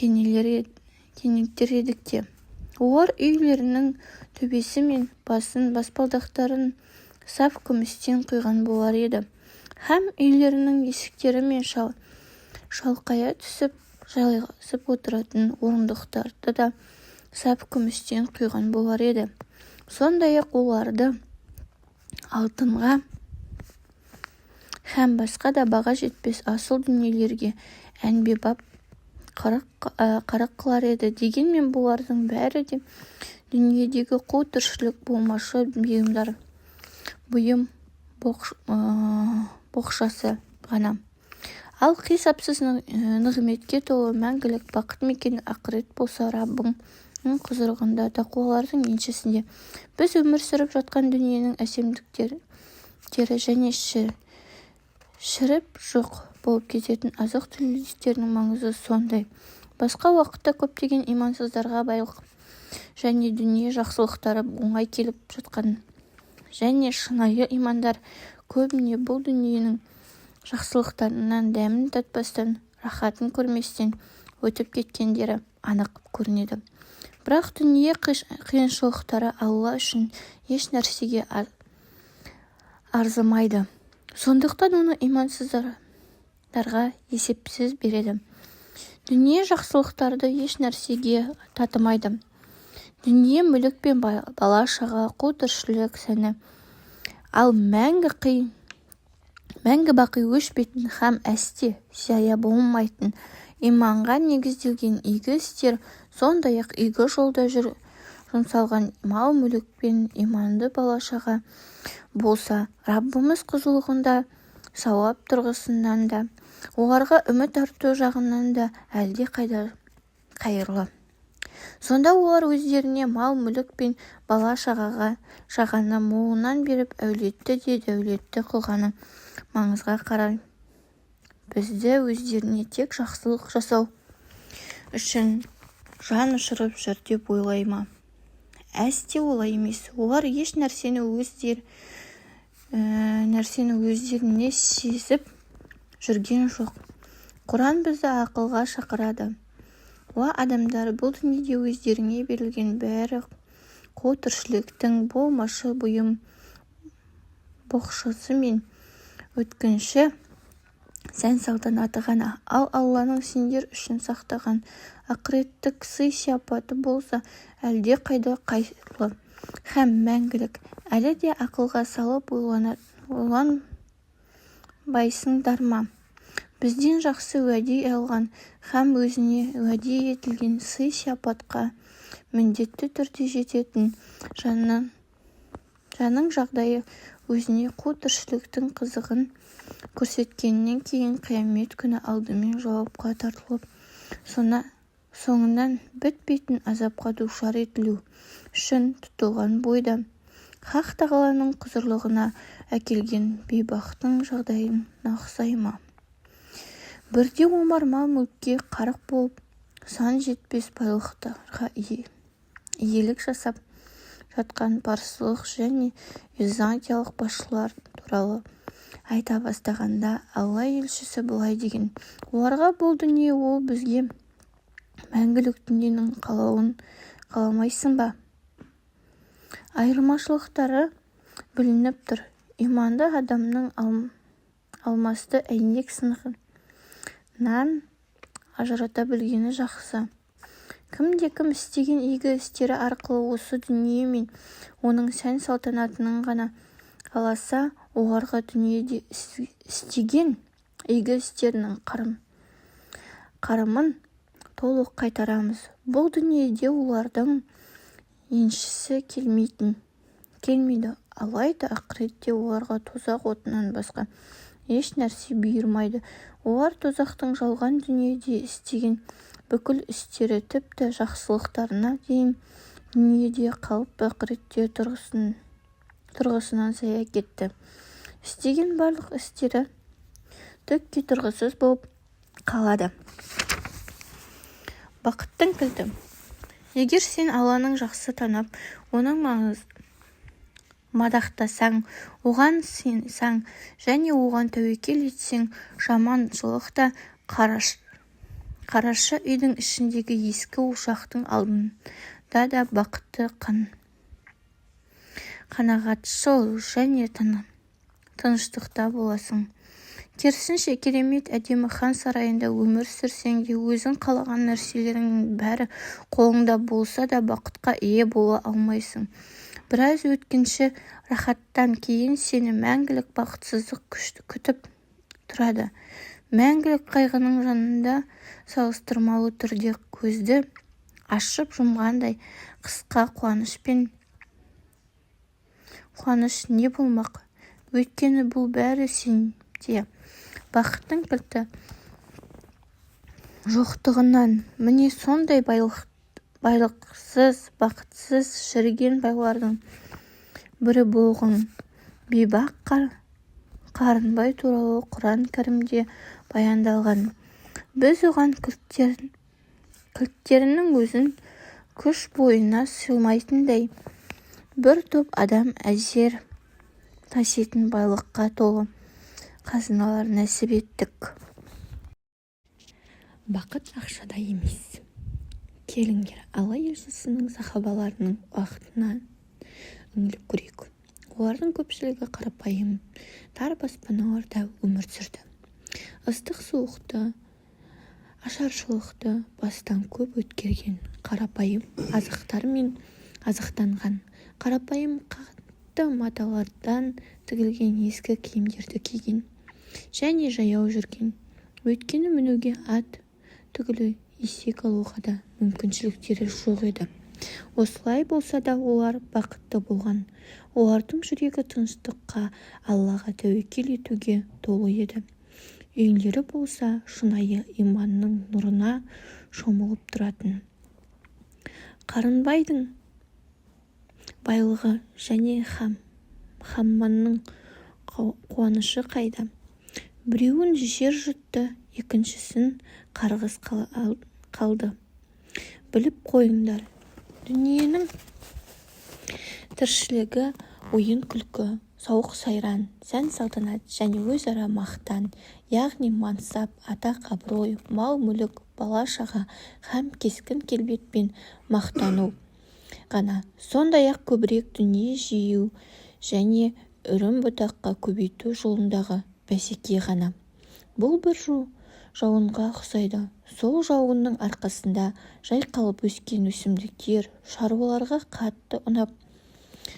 кенелтер едік те. Олар үйлерінің төбесі мен баспалдақтарын саф күмістен құйған болар еді. Һәм үйлерінің есіктері мен шалқая түсіп жайғасып отыратын орындықтарды да саф күмістен құйған болар еді. Сондай-ақ оларды алтынға һәм басқа да баға жетпес асыл дүниелерге әнбебап қарық қылар еді. Дегенмен бұлардың бәрі де дүниедегі қу тіршілік болмашы бұйым боқшасы ғана. Ал қисапсыз нығметке толы мәңгілік бақыт мекені ақырет болса, Раббың құзырында, тақуалардың еншісінде. Біз өмір сүріп жатқан дүниенің әсемдіктері және шіріп жоқ болып кететін азық-түліктерінің маңызы сондай. Басқа уақытта көптеген имансыздарға байлық және дүние жақсылықтары оңай келіп жатқан және шынайы имандар көбіне бұл дүниенің жақсылықтарынан дәмін татпастан, рахатын көрместен өтіп кеткендері анық көрінеді. Бірақ дүние қиыншылықтары Алла үшін еш нәрсеге арзымайды. Сондықтан оны имансыздарға есепсіз береді. Дүние жақсылықтарды еш нәрсеге татымайды. Дүние мүлік пен бала-шаға, қу тіршілік сәні. Ал мәңгі бақи өшпейтін һәм әсте зая болмайтын иманға негізделген игі істер, сондай-ақ игі жолда жұмсалған мал-мүлік пен иманды бала-шаға болса, Раббымыз құзырлығында сауап тұрғысынан да, оларға үміт арту жағынан да әлде қайда қайырлы. Сонда олар өздеріне мал-мүлік пен бала-шағаны молынан беріп, әулетті де дәулетті қылғаны маңызға қарай бізді өздеріне тек жақсылық жасау үшін жан ұшырып жүр деп ойлай ма? Әсте олай емес. Олар еш нәрсені өздеріне сезіп жүрген жоқ. Құран бізді ақылға шақырады. Уа адамдар, бұл дүниеде өздеріңе берілген бәрі қу тіршіліктің болмашы бұйым боқшысы мен өткінші сән-салтанаты ғана. Ал Алланың сендер үшін сақтаған ақыреттік сый-сияпаты болса әлде қайда қайырлы һәм мәңгілік. Әлі де ақылға салып ойланбайсыңдар ма? Бізден жақсы уәде алған һәм өзіне уәде етілген сый-сияпатқа міндетті түрде жететін жанның жағдайы өзіне қу тіршіліктің қызығын көрсеткеннен кейін қиямет күні алдымен жауапқа тартылып, соңынан бітпейтін азапқа душар етілу үшін тұтылған бойда Хақ Тағаланың құзырлығына әкелген бейбақтың жағдайын ұқсай ма? Бірде Омар мал-мүлікке қарық болып, сан жетпес байлықтарға иелік жасап жатқан парсылық және византиялық басшылар туралы айта бастағанда Алла елшісі былай деген: оларға бұл дүние ол бізге мәңгілік дүниенің қалауын қаламайсың ба? Айырмашылықтары білініп тұр. Иманды адамның алмасты әйнек сынығынан ажырата білгені жақсы. Кім-кім істеген игі істері арқылы осы дүние мен оның сән-салтанатының ғана қаласа, оларға дүниеде істеген игі істерінің қарымын толық қайтарамыз. Бұл дүниеде олардың еншісі келмейді. Алайда ақыретте оларға тозақ отынан басқа еш нәрсе бұйырмайды. Олар тозақтың жалған дүниеде істеген бүкіл істері, тіпті жақсылықтарына дейін дүниеде қалып ақыретте тұрғысынан зая кетті. Істеген барлық істері түкке тұрғысыз болып қалады. Бақыттың кілті. Егер сен Алланың жақсы танып, оның мадақтасаң, оған сенсаң және оған тәуекел етсең, жаманшылықта қарашы үйдің ішіндегі ескі ошақтың алдында да бақытты, қанағатшыл және тыныштықта боласың. Керісінше, керемет әдемі хан сарайында өмір сүрсең де, өзің қалаған нәрселердің бәрі қолыңда болса да бақытқа ие бола алмайсың. Біраз өткінші рахаттан кейін сені мәңгілік бақытсыздық күтіп тұрады. Мәңгілік қайғының жанында салыстырмалы түрде көзді ашып жұмғандай қысқа қуаныш не болмақ? Өйткені бұл бәрі сенде бақыттың кілті жоқтығынан. Міне сондай байлықсыз, бақытсыз шіріген байлардың бірі болғың. Бейбақ Қарынбай туралы Құран кәрімде баяндалған. Біз оған кілттерінің өзін күш бойына сыймайтындай бір топ адам әзер таситын байлыққа толы қазыналар нәсіп еттік. Бақыт ақшада емес. Келіңдер, Алла елшісінің сахабаларының уақытынан үңіліп көрейік. Олардың көпшілігі қарапайым, тар баспаналарда өмір сүрді. Ыстық суықты, ашаршылықты бастан көп өткерген, қарапайым азықтармен азықтанған, қарапайым қатты маталардан тігілген ескі киімдерді киген және жаяу жүрген. Өйткені мінуге ат түгілі есек алуға да мүмкіншіліктері жоқ еді. Осылай болса да олар бақытты болған. Олардың жүрегі тыныштыққа, Аллаға тәуекел етуге толы еді. Үйлері болса шынайы иманның нұрына шомылып тұратын. Қарынбайдың байлығы және Хамманның қуанышы қайда? Біреуін жер жұтты, екіншісін қарғыс қалды. Біліп қойыңдар, дүниенің тіршілігі ойын-күлкі, сауық-сайран, сән-салтанат және өзара мақтан, яғни мансап, атақ-абырой, мал-мүлік, бала-шаға һәм кескін-келбетпен мақтану ғана. Сондай-ақ көбірек дүние жию және үрім-бұтаққа көбейту жолындағы бәсеке ғана. Бұл бір жауынға ұқсайды. Сол жауынның арқасында жайқалып өскен өсімдіктер шаруаларға қатты ұнап,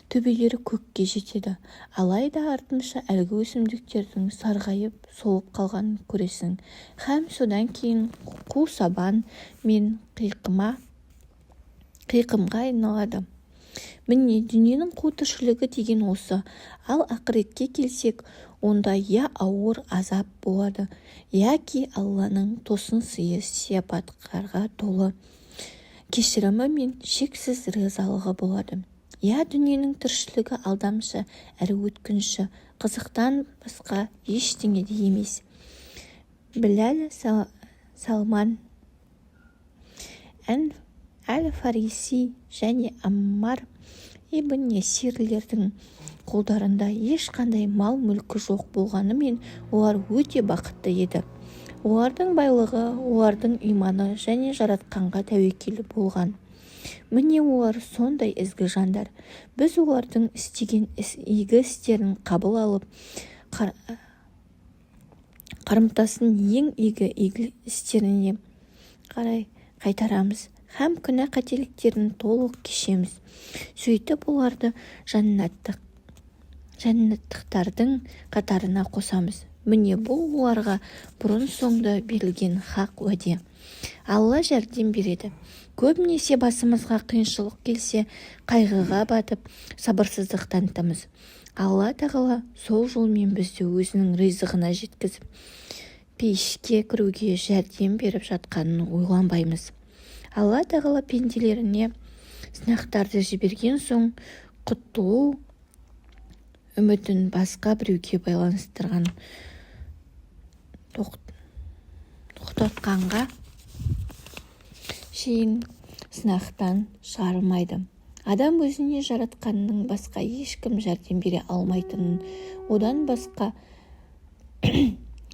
төбелері көкке жетеді. Алайда артынша әлгі өсімдіктердің сарғайып, солып қалғанын көресің. Һәм содан кейін қу сабан мен қиқымға айналады. Міне, дүниенің қу тіршілігі деген осы. Ал ақыретке келсек, онда я ауыр азап болады, яки Алланың тосын сыйы сияпаттарға толы кешірімі мен шексіз ризалығы болады. Я дүниенің тіршілігі алдамшы, әрі өткінші, қызықтан басқа ештеңе де емес. Біләл Салман әл-Фариси және Аммар ибн Ясирлердің қолдарында ешқандай мал-мүлкі жоқ болғанымен, олар өте бақытты еді. Олардың байлығы, олардың иманы және жаратқанға тәуекел болған. Міне, олар сондай ізгі жандар. Біз олардың істеген игі істерін қабыл алып, қарымтасын ең игі істеріне қарай қайтарамыз һәм күнә қателіктерін толық кешеміз. Сөйтіп оларды жәннаттықтардың қатарына қосамыз. Міне, бұл оларға бұрын-соңды берілген хақ уәде. Алла жәрдем береді. Көбінесе басымызға қиыншылық келсе, қайғыға батып, сабырсыздық танытамыз. Алла тағала сол жолмен бізді өзінің ризығына жеткізіп, пейішке кіруге жәрдем беріп жатқанын ойланбаймыз. Алла тағала пенделеріне сынақтарды жіберген соң, құтылу үмітін басқа біреуге байланыстырған тоқтатқанға шейін сынақтан шығармайды. Адам өзіне жаратқанның басқа ешкім жәрдем бере алмайтынын, одан басқа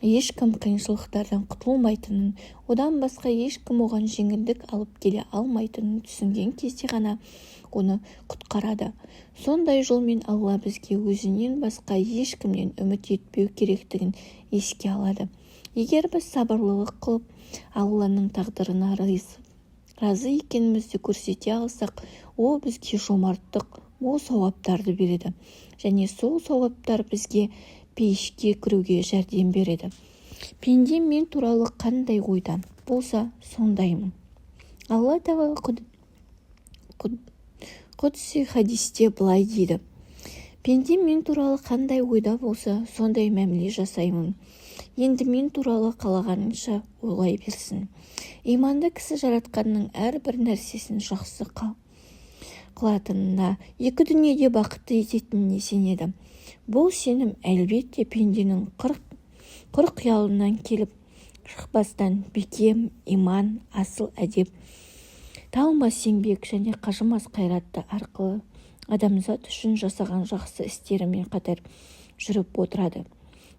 ешкім қиыншылықтардан құтылмайтынын, одан басқа ешкім оған жеңілдік алып келе алмайтынын түсінген кезде ғана оны құтқарады. Сондай жолмен Алла бізге өзінен басқа ешкімнен үміт етпеу керектігін еске алады. Егер біз сабырлылық қылып, Алланың тағдырына разы екенімізді көрсете алсақ, ол бізге жомарттық, мол сауаптарды береді. Және сол сауаптар бізге пейішке кіруге жәрдем береді. Пенде мен туралы қандай ойда болса, сондаймын. Алла тағала құдси хадисте былай дейді: пенде мен туралы қандай ойда болса, сондай мәміле жасаймын. Енді мен туралы қалағанынша ойлай берсін. Иманды кісі жаратқанның әрбір нәрсесін жақсы қылатынына, екі дүниеде бақытты ететініне сенеді. Бұл сенім әлбетте пенденің құр қиялынан келіп шықпастан бекем иман, асыл әдеп, талмас еңбек және қажымас қайратты арқылы адамзат үшін жасаған жақсы істерімен қатар жүріп отырады.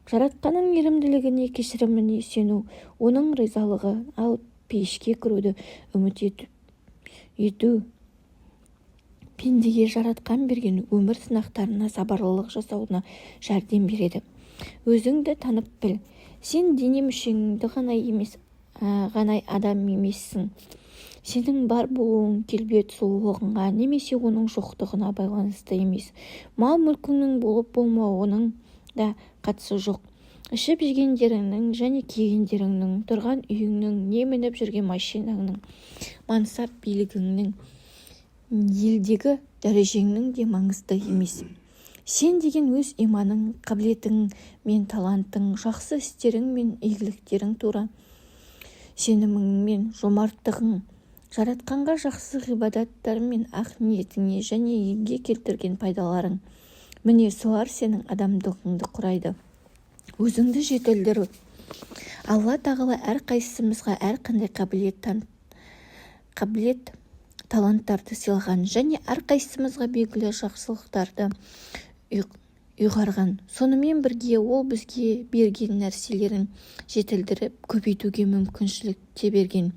Жаратқанның мейірімділігіне, кешіріміне сену, оның ризалығы алып пейішке кіруді үміт ету пендеге жаратқан берген өмір сынақтарына сабырлылық жасауына жәрдем береді. Өзіңді танып біл. Сен дене мүшеңді ғана адам емессің. Сенің бар болуың келбет сұлулығыңа немесе оның жоқтығына байланысты емес. Мал-мүлкіңнің болып болмауының да қатысы жоқ. Ішіп жегендеріңнің және кигендеріңнің, тұрған үйіңнің, не мініп жүрген машинаңның, мансап билігіңнің, елдегі дәрежеңнің де маңызды емес. Сен деген өз иманың, қабілетің мен талантың, жақсы істерің мен игіліктерің тура сенімің мен жомарттығың, жаратқанға жақсы ғибадаттар мен ақ ниетіңе және елге келтірген пайдаларың. Міне солар сенің адамдығыңды құрайды. өзіңді жетілдір. Алла тағала әрқайсымызға әрқандай қабілет таланттарды сыйлаған және әрқайсымызға белгілі жақсылықтарды ұйғарған. Сонымен бірге ол бізге берген нәрселерін жетілдіріп, көбейтуге мүмкіншілік те берген.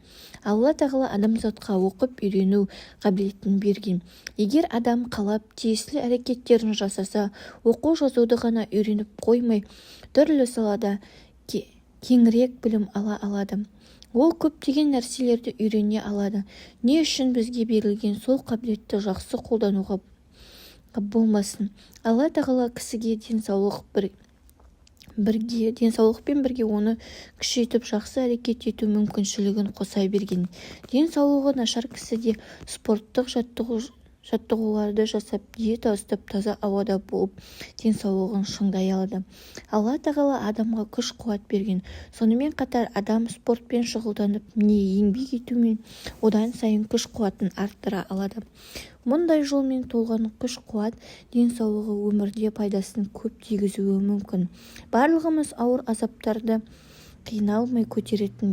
Алла тағала адамзатқа оқып үйрену қабілетін берген. Егер адам қалап тиесілі әрекеттерін жасаса, оқу жазуды ғана үйреніп қоймай, түрлі салада кеңірек білім ала алады. Ол көптеген нәрселерді үйрене алады. Не үшін бізге берілген сол қабілетті жақсы қолдануға болмасын? Алла тағала кісіге денсаулықпен бірге оны күшейтіп жақсы әрекет ету мүмкіншілігін қоса берген. Денсаулығы нашар кісі де спорттық жаттығуларды жасап, диета ұстап, таза ауада болып, денсаулығын шыңдай алады. Алла тағала адамға күш-қуат берген. Сонымен қатар адам спортпен шұғылданып, не еңбек етумен одан сайын күш-қуатын арттыра алады. Мұндай жолмен толған күш-қуат денсаулығы өмірде пайдасын көп тигізуі мүмкін. Барлығымыз ауыр азаптарды қиналмай көтеретін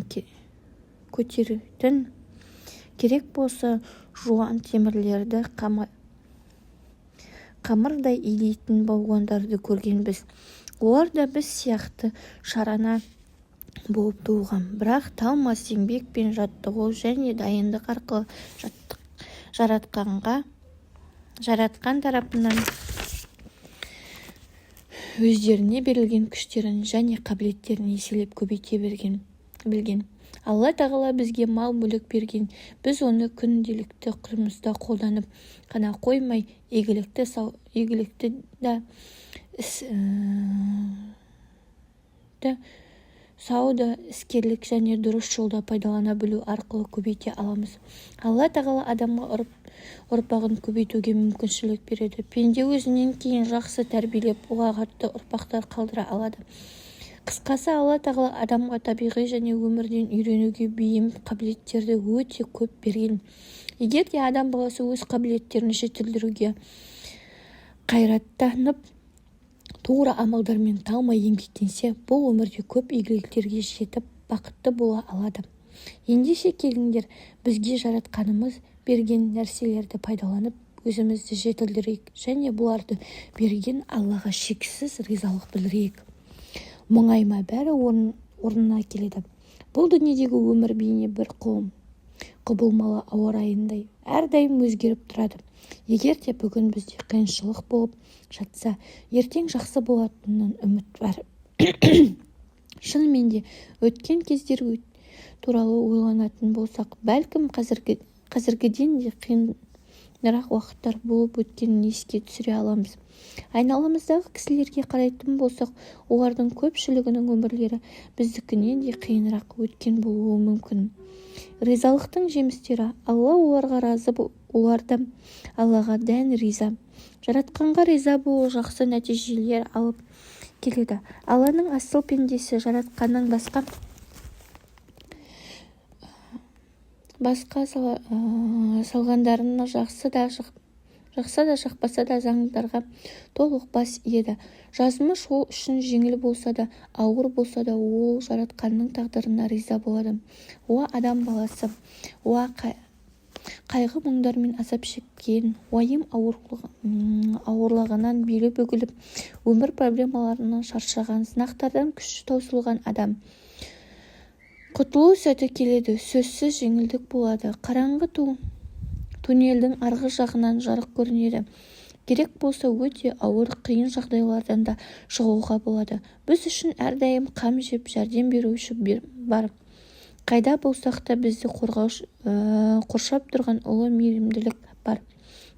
керек болса жуан темірлерді қамырдай илейтін балуандарды көргенбіз. Олар да біз сияқты шарана болып туылған, бірақ талмас еңбек пен жаттығу және дайындық арқылы жаратқан тарапынан өздеріне берілген күштерін және қабілеттерін еселеп көбейте білген. Алла тағала бізге мал-мүлік берген. Біз оны күнделікті тұрмыста қолданып қана қоймай, игілікті сауда, іскерлік және дұрыс жолда пайдалана білу арқылы көбейте аламыз. Алла тағала адамға ұрпағын көбейтуге мүмкіншілік береді. Пенде өзінен кейін жақсы тәрбиелеп, ұлағатты ұрпақтар қалдыра алады. Қысқасы, Алла тағала адамға табиғи және өмірден үйренуге бейім қабілеттерді өте көп берген. Егер де адам баласы өз қабілеттерін жетілдіруге қайраттанып, тура амалдармен талмай еңбектенсе, бұл өмірде көп игіліктерге жетіп, бақытты бола алады. Ендеше келіңдер, бізге жаратқанымыз берген нәрселерді пайдаланып, өзімізді жетілдірейік және бұларды берген Аллаға шексіз ризалық білдірейік. Мұңайма, бәрі орнына келеді. Бұл дүниедегі өмір бейне бір құбылмалы ауа райындай әрдайым өзгеріп тұрады. Егер де бүгін бізде қиыншылық болып жатса, ертең жақсы болатынынан үміт бар. Шынымен де өткен кездер туралы ойланатын болсақ, бәлкім қазіргіден де қиынырақ уақыттар болып өткенін еске түсіре аламыз. Айналамыздағы кісілерге қарайтын болсақ, олардың көпшілігінің өмірлері біздікінен де қиынырақ өткен болуы мүмкін. Ризалықтың жемістері: Алла оларға разы, олар да Аллаға дән риза. Жаратқанға риза болу жақсы нәтижелер алып келеді. Алланың асыл пендесі жаратқанның басқа салғандарына жақсы да жақпаса да заңдарға толық бас иеді. Жазмыш ол үшін жеңіл болса да, ауыр болса да, ол жаратқанның тағдырына риза болады. Адам баласы, қайғы мұңдармен азап шеккен, уайым ауырлығынан белі бүгіліп, өмір проблемаларынан шаршаған, сынақтардан күші таусылған адам. Құтылу сәті келеді, сөзсіз жеңілдік болады. Қараңғы туннельдің арғы жағынан жарық көрінеді. Керек болса өте ауыр, қиын жағдайлардан да шығуға болады. Біз үшін әрдайым қам жеп жәрдем беруші бар. Қайда болсақ та бізді қоршап тұрған ұлы мейірімділік бар.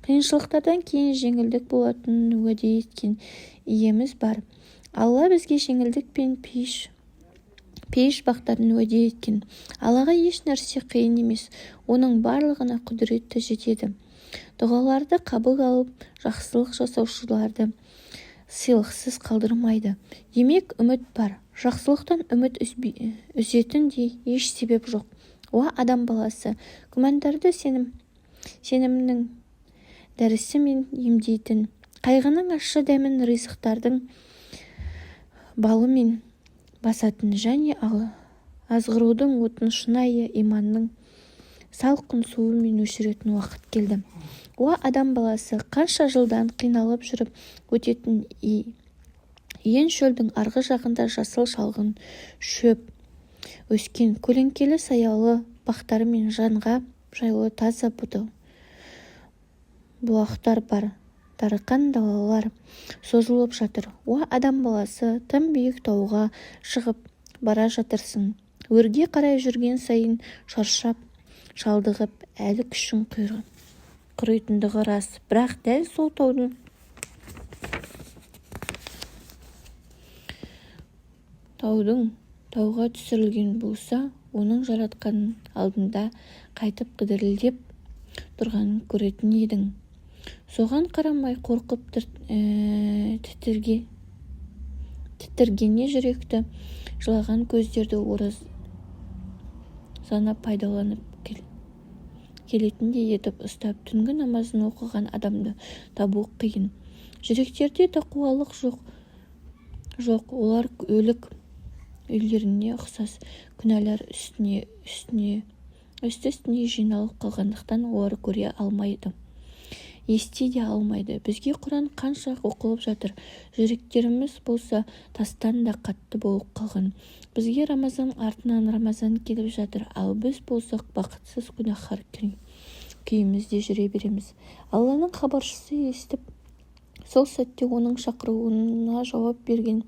Қиыншылықтардан кейін жеңілдік болатынын уәде еткен иеміз бар. Алла бізге жеңілдік пен пейіш бақтарын уәде еткен. Аллаға еш нәрсе қиын емес, оның барлығына құдіреті жетеді. Дұғаларды қабыл алып, жақсылық жасаушыларды сыйлықсыз қалдырмайды. Демек, үміт бар. Жақсылықтан үміт үзетін де еш себеп жоқ. Адам баласы, күмәндарды сенімнің дәрісімен емдейтін, қайғының ащы дәмін ризықтардың балымен басатын және азғырудың отын шынайы иманның салқын суымен өшіретін уақыт келді. Адам баласы қанша жылдан қиналып жүріп өтетін иен шөлдің арғы жағында жасыл шалғын шөп өскен көлеңкелі саялы бақтар мен жанға жайлы таза бұлақтар бар. Дарқан далалар созылып жатыр. Адам баласы тым биік тауға шығып бара жатырсың. Өрге қарай жүрген сайын шаршап, шалдығып, әлі күшің құритындығы рас. Бірақ дәл сол тауға түсірілген болса, оның жаратқанның алдында қайтып кідірілдеп тұрғанын көретін едің. Соған қарамай қорқып тітіргене жүректі, жылаған көздерді оразаны пайдаланып келетіндей етіп ұстап, түнгі намазын оқыған адамды табу қиын. Жүректерде тақуалық жоқ, олар өлік үйлеріне ұқсас күнәлар үсті-үстіне жиналып қалғандықтан олар көре алмайды, ести де алмайды. Бізге Құран қанша оқылып жатыр, жүректеріміз болса тастан да қатты болып қалған. Бізге Рамазан артынан Рамазан келіп жатыр, ал біз болсақ бақытсыз күнәһар күйімізде жүре береміз. Алланың хабаршысы естіп, сол сәтте оның шақыруына жауап берген,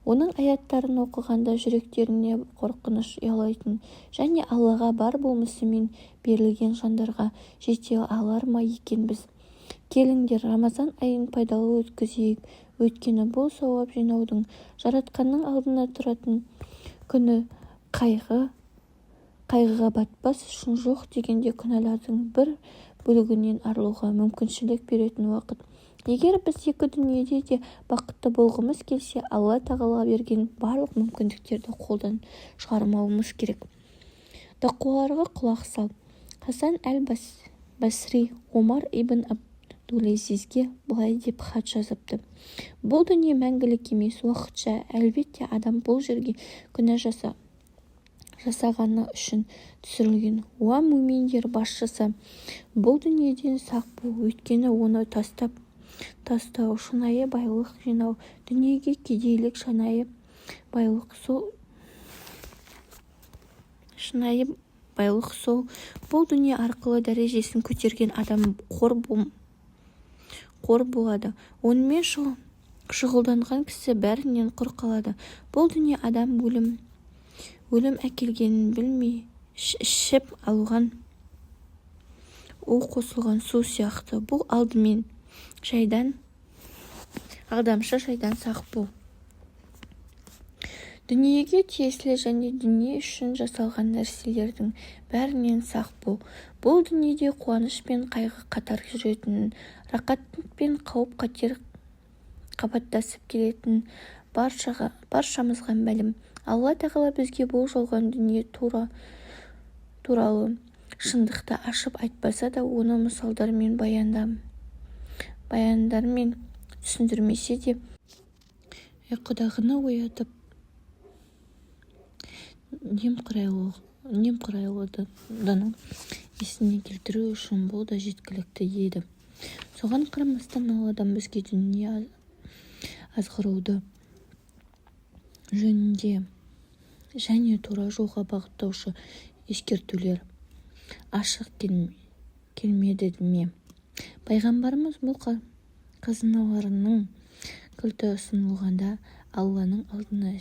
оның аяттарын оқығанда жүректеріне қорқыныш ұялайтын және Аллаға бар болмысымен берілген жандарға жете алар ма екенбіз? Келіңдер, Рамазан айын пайдалы өткізейік, өйткені бұл сауап жинаудың, жаратқанның алдына тұратын күні қайғыға батпас үшін жоқ дегенде күнәлардың бір бөлігінен арылуға мүмкіншілік беретін уақыт. Егер біз екі дүниеде де бақытты болғымыз келсе, Алла тағала берген барлық мүмкіндіктерді қолдан шығармауымыз керек. Тақуаларға құлақ сал. Хасан әл-Басри Омар ибн Абдул-Азизге былай деп хат жазыпты: бұл дүние мәңгілік емес, уақытша. Әлбетте адам бұл жерге күнә жасағаны үшін түсірілген. Мүминдер басшысы, бұл дүниеден сақ бол, өйткені оны тастау, шынайы байлық жинау, дүниеге кедейлік, шынайы байлық сол. Бұл дүние арқылы дәрежесін көтерген адам қор болады. Онымен шұғылданған кісі бәрінен құр қалады. Бұл дүние адам өлім әкелгенін білмей ішіп алған қосылған су сияқты. Бұл алдымен алдамшы шайдан сақ бол. Дүниеге тиесілі және дүние үшін жасалған нәрселердің бәрінен сақ бол. Бұл дүниеде қуаныш пен қайғы қатар жүретінін, рақат пен қауіп-қатер қабаттасып келетінін баршамызға мәлім. Алла тағала бізге бұл жалған дүние туралы шындықты ашып айтпаса да, оны мысалдармен, баяндармен түсіндірмесе де, құдағыны оятып немқұрайлыны есіне келтіру үшін бұл да жеткілікті еді. Соған қарамастан Алладан бізге дүние азғыруды жөнінде және тура жолға бағыттаушы ескертулер ашық келмеді ме? Пайғамбарымыз бұл қазыналарының кілті ұсынылғанда Алланың алдына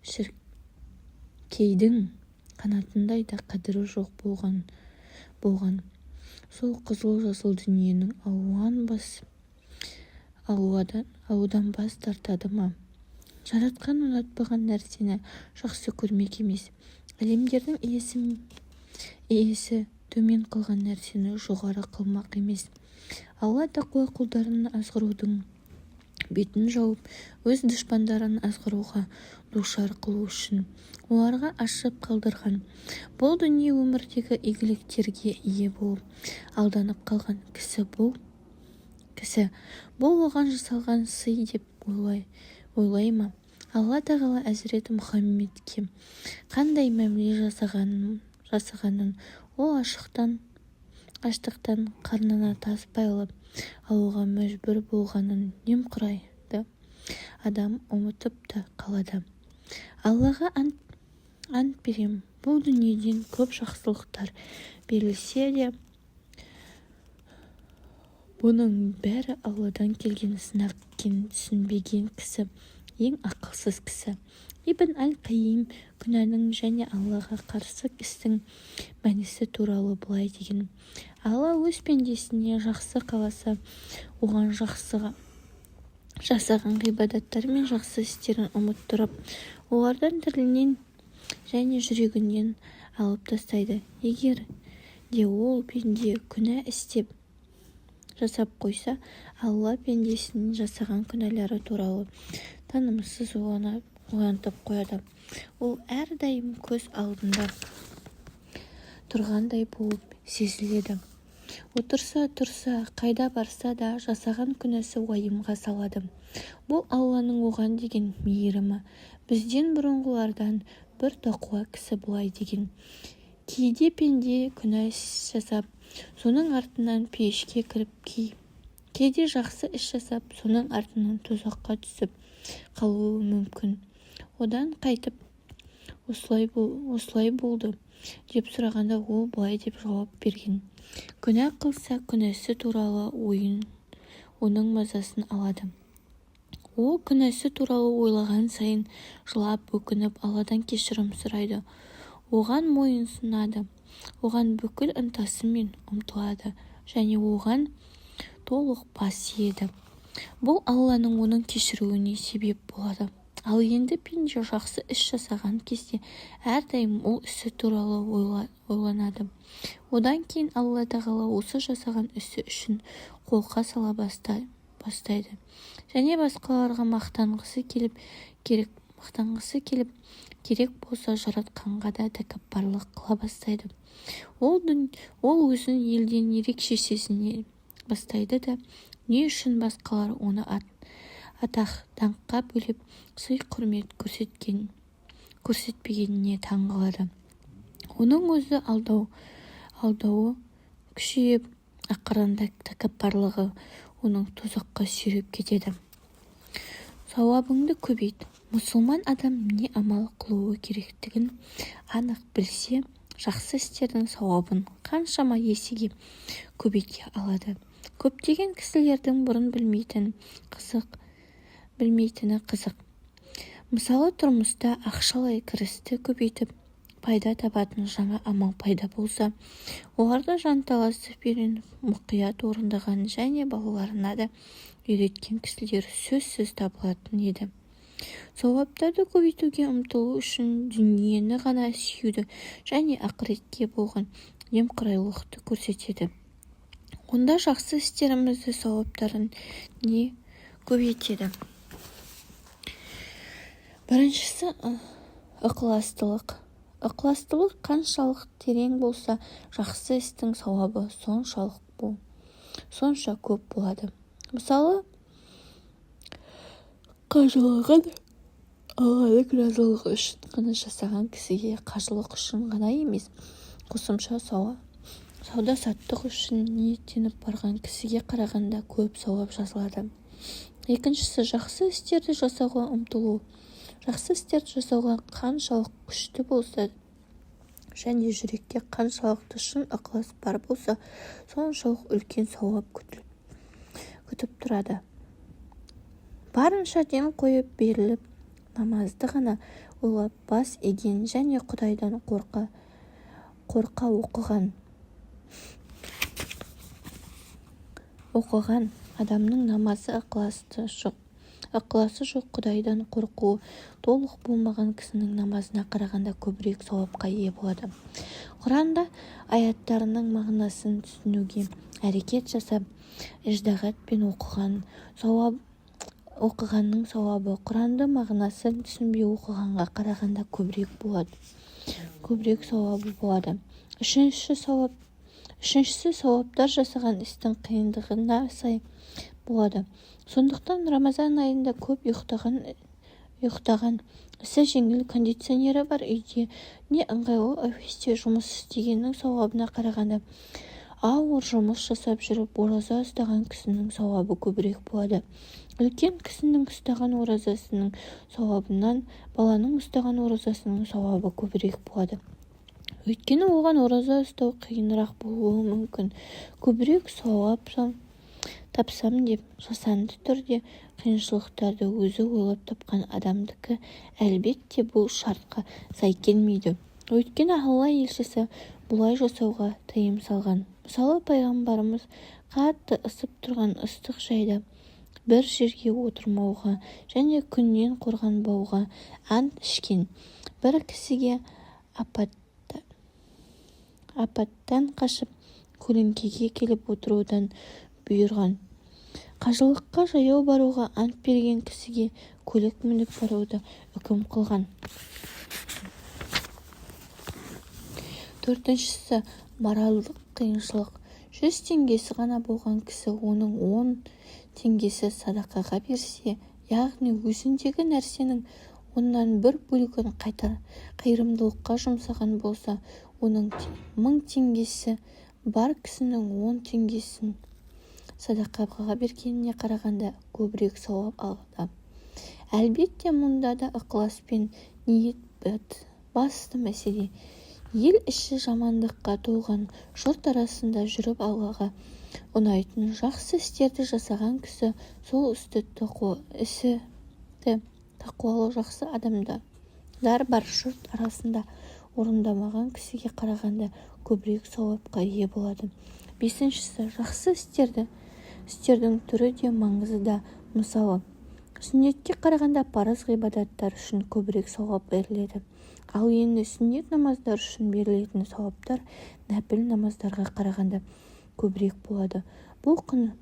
шіркейдің қанатындай да қадірі жоқ болған. Сол қызыл-жасыл дүниенің ауадан бас тартады ма? Жаратқан ұнатпаған нәрсені жақсы көрмек емес. Әлемдердің иесі төмен қылған нәрсені жоғары қылмақ емес. Алла тақуа құлдарын азғырудың бетін жауып, өз дұшпандарын азғыруға душар қылу үшін оларға ашып қалдырған. Бұл дүние өмірдегі игіліктерге ие болып алданып қалған кісі бұл оған жасалған сый деп ойлай ма? алла тағала әзіреті Мұхаммедке қандай мәміле жасағанын, ол аштықтан қарнына тас байлап алуға мәжбүр болғанын немқұрайды адам ұмытып та қалады. Аллаға ант берем, бұл дүниеден көп жақсылықтар берілсе де, бұның бәрі Алладан келген сынақ екенін түсінбеген кісі ең ақылсыз кісі. Ибн әл-Қайим күнәнің және Аллаға қарсы істің мәнісі туралы былай деген: Алла өз пендесіне жақсы қаласа, оған жасаған ғибадаттары мен жақсы істерін ұмыттырып, олардан тілінен және жүрегінен алып тастайды. Егер де ол пенде күнә істеп жасап қойса, Алла пендесінің жасаған күнәлары туралы танымсыз оянтып қояды. Ол әрдайым көз алдында тұрғандай болып сезіледі. Отырса, қайда барса да жасаған күнәсі уайымға салады. Бұл Алланың оған деген мейірімі. Бізден бұрынғылардан бір тақуа кісі былай деген: кейде пенде күнә жасап, соның артынан пейішке кіріп, кейде жақсы іс жасап, соның артынан тозаққа түсіп қалуы мүмкін. Одан қайтып осылай болды деп сұрағанда, ол былай деп жауап берген: күнә қылса, күнәсі туралы оның мазасын алады. Ол күнәсі туралы ойлаған сайын жылап, өкініп, Алладан кешірім сұрайды. Оған мойынсұнады, оған бүкіл ынтасымен ұмтылады және оған толық бас иеді. Бұл Алланың оның кешіруіне себеп болады. Ал енді пенде жақсы іс жасаған кезде әрдайым ол ісі туралы ойланады. Одан кейін Алла тағала осы жасаған ісі үшін қолқа сала бастайды және басқаларға мақтанғысы келіп, керек болса жаратқанға да тәкаппарлық қыла бастайды. Ол өзін елден ерекше сезіне бастайды да, не үшін басқалар оны атақ-даңққа бөлеп сый-құрмет көрсетпегеніне таңғалады. Оның өзі алдауы күшейіп, ақырында тәкаппарлығы оның тозаққа сүйреп кетеді. Сауабыңды көбейт. Мұсылман адам не амал қылуы керектігін анық білсе, жақсы істердің сауабын қаншама есеге көбейте алады. Көптеген кісілердің бұрын білмейтіні қызық. Мысалы, тұрмыста ақшалай кірісті көбейтіп, пайда табатын жаңа амал пайда болса, оларды жанталасып үйреніп, мұқият орындаған және балаларына да үйреткен кісілер сөзсіз табылатын еді. Сауаптарды көбейтуге ұмтылу үшін дүниені ғана сүюді және ақыретке болған немқұрайлылықты көрсетеді. Онда жақсы істерімізді сауаптарын не көбейтеді? Біріншісі ықыластылық. Ықыластылық қаншалық терең болса, жақсы істің сауабы сонша көп болады. Мысалы, қажылығын Алланың разылығы үшін ғана жасаған кісіге қажылық үшін ғана емес, қосымша сауда-саттық үшін ниеттеніп барған кісіге қарағанда көп сауап жазылады. Екіншісі, жақсы істерді жасауға ұмтылу. Жақсы істерді жасауға қаншалық күшті болса және жүректе қаншалықты шын ықылас бар болса, соншалық үлкен сауап күтіп тұрады. Барынша ден қойып беріліп, намазды ғана ойлап бас иген және Құдайдан қорқа оқыған адамның намазы ықыласы жоқ, Құдайдан қорқуы толық болмаған кісінің намазына қарағанда көбірек сауапқа ие болады. Құранда аяттарының мағынасын түсінуге әрекет жасап, іждағатпен оқығанның сауабы Құранды мағынасын түсінбей оқығанға қарағанда көбірек сауабы болады. Үшіншісі сауаптар жасаған істің қиындығына сай болады. Сондықтан Рамазан айында көп ұйықтаған ұйықтаған, ісі жеңіл кондиционері бар үйде не ыңғайлы офисте жұмыс істегеннің сауабына қарағанда ауыр жұмыс жасап жүріп ораза ұстаған кісінің сауабы көбірек болады. Үлкен кісінің ұстаған оразасының сауабынан баланың ұстаған оразасының сауабы көбірек болады. Өйткені оған ораза ұстау қиынырақ болуы мүмкін. Көбірек сауап тапсам деп жасанды түрде қиыншылықтарды өзі ойлап тапқан адамдікі әлбетте бұл шартқа сай келмейді. Өйткені Алла елшісі бұлай жасауға тыйым салған. Мысалы, пайғамбарымыз қатты ысып тұрған ыстық жайда бір жерге отырмауға және күннен қорғанбауға ант ішкен. Бір кісіге апаттан қашып көлеңкеге келіп отырудан бұйырған. Қажылыққа жаяу баруға ант берген кісіге көлік мініп баруды үкім қылған. Төртіншісі, моральдық қиыншылық. 100 теңгесі ғана болған кісі оның 10 теңгесі садақаға берсе, яғни өзіндегі нәрсенің оннан бір бөлігін қайырымдылыққа жұмсаған болса, оның 1000 теңгесі бар кісінің 10 теңгесін садақаға бергеніне қарағанда көбірек сауап алады. Әлбетте мұнда да ықылас пен ниет басты мәселе. Ел іші жамандыққа толған жұрт арасында жүріп Аллаға ұнайтын жақсы істерді жасаған кісі сол істі тақуалы жақсы адамдар бар жұрт арасында орындамаған кісіге қарағанда көбірек сауапқа ие болады. Бесіншісі, жақсы істердің түрі де маңызы да. Мысалы, сүннетке қарағанда парыз ғибадаттар үшін көбірек сауап беріледі. Ал енді сүннет намаздар үшін берілетін сауаптар нәпіл намаздарға қарағанда көбірек болады. Бұл күн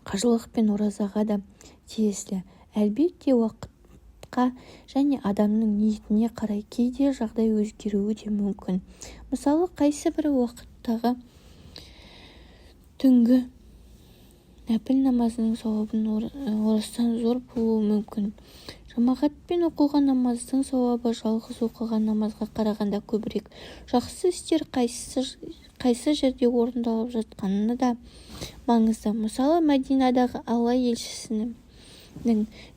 қажылық пен оразаға да тиесілі. Әлбетте уақытқа және адамның ниетіне қарай кейде жағдай өзгеруі де мүмкін. Мысалы, қайсы бір уақыттағы түнгі нәпіл намазының сауабын орасан зор болуы мүмкін. Жамағатпен оқылған намаздың сауабы жалғыз оқылған намазға қарағанда көбірек. Жақсы істер қайсы жерде орындалып жатқаны да маңызды. Мысалы, Мәдинадағы Алла елшісінің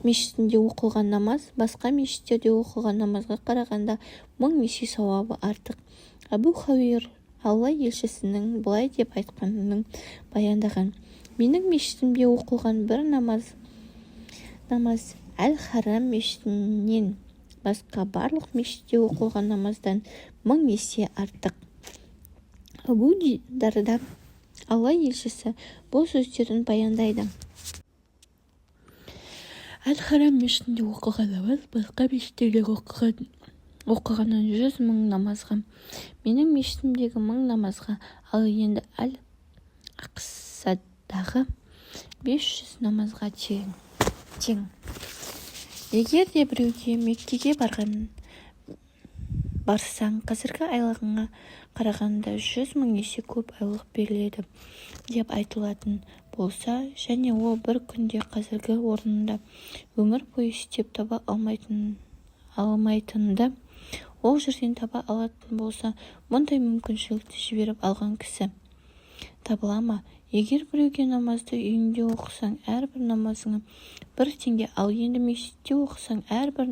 мешітінде оқылған намаз басқа мешіттерде оқылған намазға қарағанда 1000 есе сауабы артық. Абу Хурайра Алла елшісінің былай деп айтқанын баяндаған: менің мешітімде оқылған бір намаз Әл-Харам мешітінен басқа барлық мешітте оқылған намаздан 1000 есе артық. Абу Дарда Алла елшісі бұл сөздерін баяндайды: Әл-Харам мешітінде оқылған намаз басқа мешіттерде оқылғаннан 100 000 намазға, менің мешітімдегі 1000 намазға, ал енді Әл-Ақсадағы 500 намазға тең. Егер де біреуге Меккеге барсаң, қазіргі айлығыңа қарағанда 100 000 есе көп айлық беріледі деп айтылатын болса, және ол бір күнде қазіргі орнында өмір бойы істеп таба алмайтынды ол жерден таба алатын болса, мұндай мүмкіншілікті жіберіп алған кісі табыла ма? Егер біреуге намазды үйінде оқысаң, әрбір намазыңа 1 теңге, ал енді мешітте оқысаң, әрбір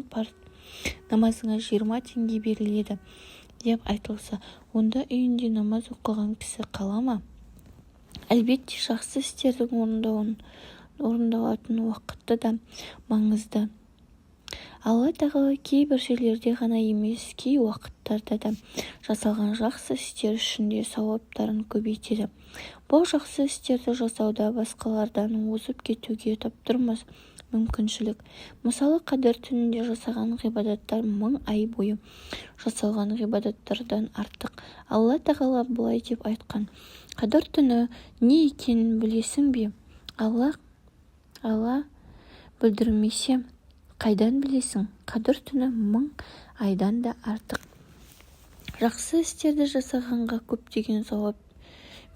намазыңа 20 теңге беріледі деп айтылса, онда үйінде намаз оқыған кісі қала ма? Әлбетте, жақсы істердің орындалатын уақыты да маңызды. Алла тағала кейбір жерлерде ғана емес, кей уақыттарда да жасалған жақсы істер үшін де сауаптарын көбейтеді. Бұл жақсы істерді жасауда басқалардан озып кетуге таптырмас мүмкіншілік. Мысалы, қадір түнінде жасаған ғибадаттар 1000 ай бойы жасалған ғибадаттардан артық. Алла тағала былай деп айтқан: қадір түні не екенін білесің бе? Алла білдірмесе, қайдан білесің? Қадір түні 1000 айдан да артық. Жақсы істерді жасағанға көптеген сауап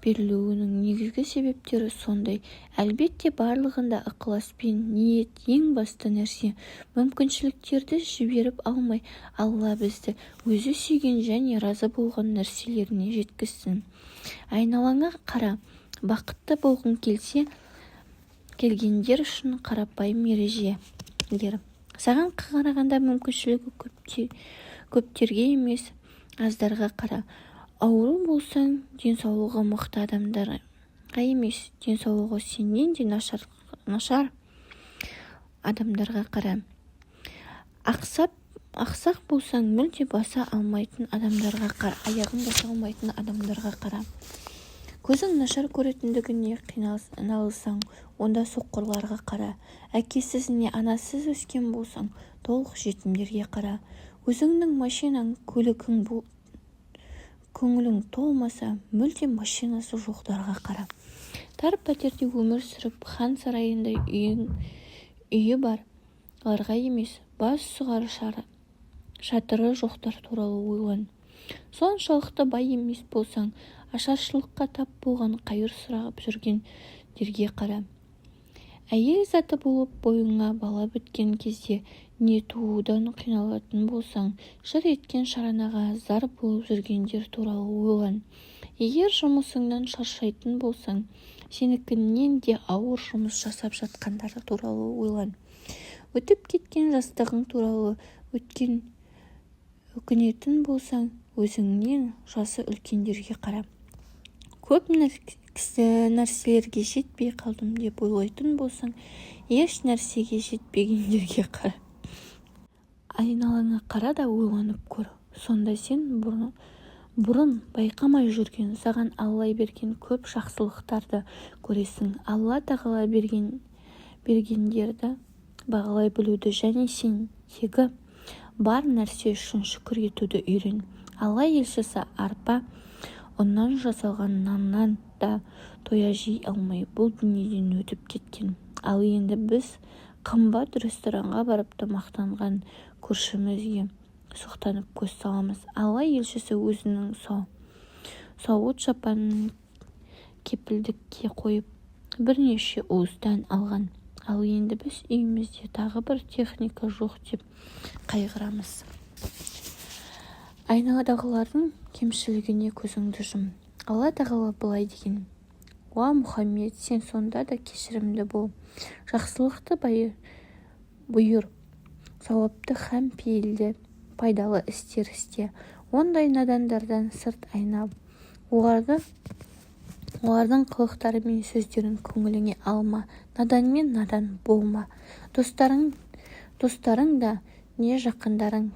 берілуінің негізгі себептері сондай. Әлбетте барлығында ықылас пен ниет ең басты нәрсе. Мүмкіншіліктерді жіберіп алмай, Алла бізді өзі сүйген және разы болған нәрселеріне жеткізсін. Айналаңа қара. Бақытты болғың келгендер үшін қарапайым ережелер. Саған қарағанда мүмкіншілігі көптерге емес, аздарға қара. Ауру болсаң, денсаулығы мықты адамдарға емес, денсаулығы сенен де нашар адамдарға қара. Ақсақ болсаң, мүлде баса алмайтын адамдарға қара. Аяғын баса алмайтын адамдарға қара. Көзің нашар көретіндігіне қиналсаң, онда соққырларға қара. Әкесіз не анасыз өскен болсаң, толық жетімдерге қара. Өзіңнің машинаң, көлігің көңілің толмаса, мүлде машинасы жоқтарға қара. Тар пәтерде өмір сүріп, хан сарайында үйі барларға емес, бас сұғар шатыры жоқтар туралы ойлан. Соншалықты бай емес болсаң, ашаршылыққа тап болған, қайыр сұрап жүргендерге қара. Әйел заты болып бойыңа бала біткен кезде не туудан қиналатын болсаң, жыр еткен шаранаға зар болып жүргендер туралы ойлан. Егер жұмысыңнан шаршайтын болсаң, сенікінен де ауыр жұмыс жасап жатқандар туралы ойлан. Өтіп кеткен жастығың туралы өкінетін болсаң, өзіңнен жасы үлкендерге қара. Көп нәрселерге жетпей қалдым деп ойлайтын болсаң, еш нәрсеге жетпегендерге қара. Айналаңа қара да ойланып көр. Сонда сен бұрын байқамай жүрген, саған Алла берген көп жақсылықтарды көресің. Алла тағала бергендерді бағалай білуді және сендегі бар нәрсе үшін шүкір етуді үйрен. Алла елшісі арпа ұннан жасалған наннан да тоя жей алмай бұл дүниеден өтіп кеткен. Ал енді біз қымбат ресторанға барып тамақтанған көршімізге соқтанып көз саламыз. Алла елшісі өзінің сауыт шапанын кепілдікке қойып бірнеше уыстан алған. Ал енді біз үйімізде тағы бір техника жоқ деп қайғырамыз. Айналадағылардың кемшілігіне көзіңді жұм. Алла тағала былай деген: Уа Мұхаммед, сен сонда да кешірімді бол, жақсылықты бұйыр, сауапты һәм пейілді, пайдалы істер істе. Ондай надандардан сырт айнал. Олардың қылықтары мен сөздерін көңіліңе алма. Наданмен надан болма. Достарың да не жақындарың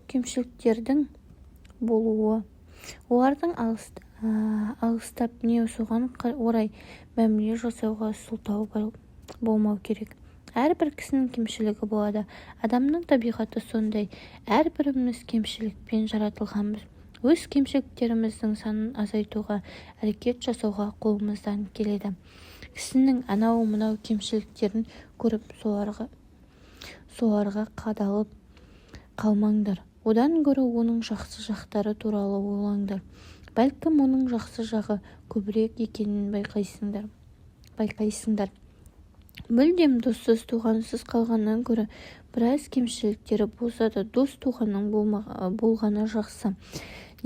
кемшіліктердің болуы. Олардың алыстап не соған орай мәміле жасауға сылтау болмау керек. Әрбір кісінің кемшілігі болады. Адамның табиғаты сондай. Әрбіріміз кемшілікпен жаратылғанбыз. Өз кемшіліктеріміздің санын азайтуға, әрекет жасауға қолымыздан келеді. Кісінің анау-мынау кемшіліктерін көріп, соларға қадалып қалмаңдар. Одан гөрі оның жақсы жақтары туралы ойлаңдар. Бәлкім оның жақсы жағы көбірек екенін байқайсыңдар. Мүлдем доссыз, туғансыз қалғаннан гөрі біраз кемшіліктері болса да дос туғанның болғаны жақсы.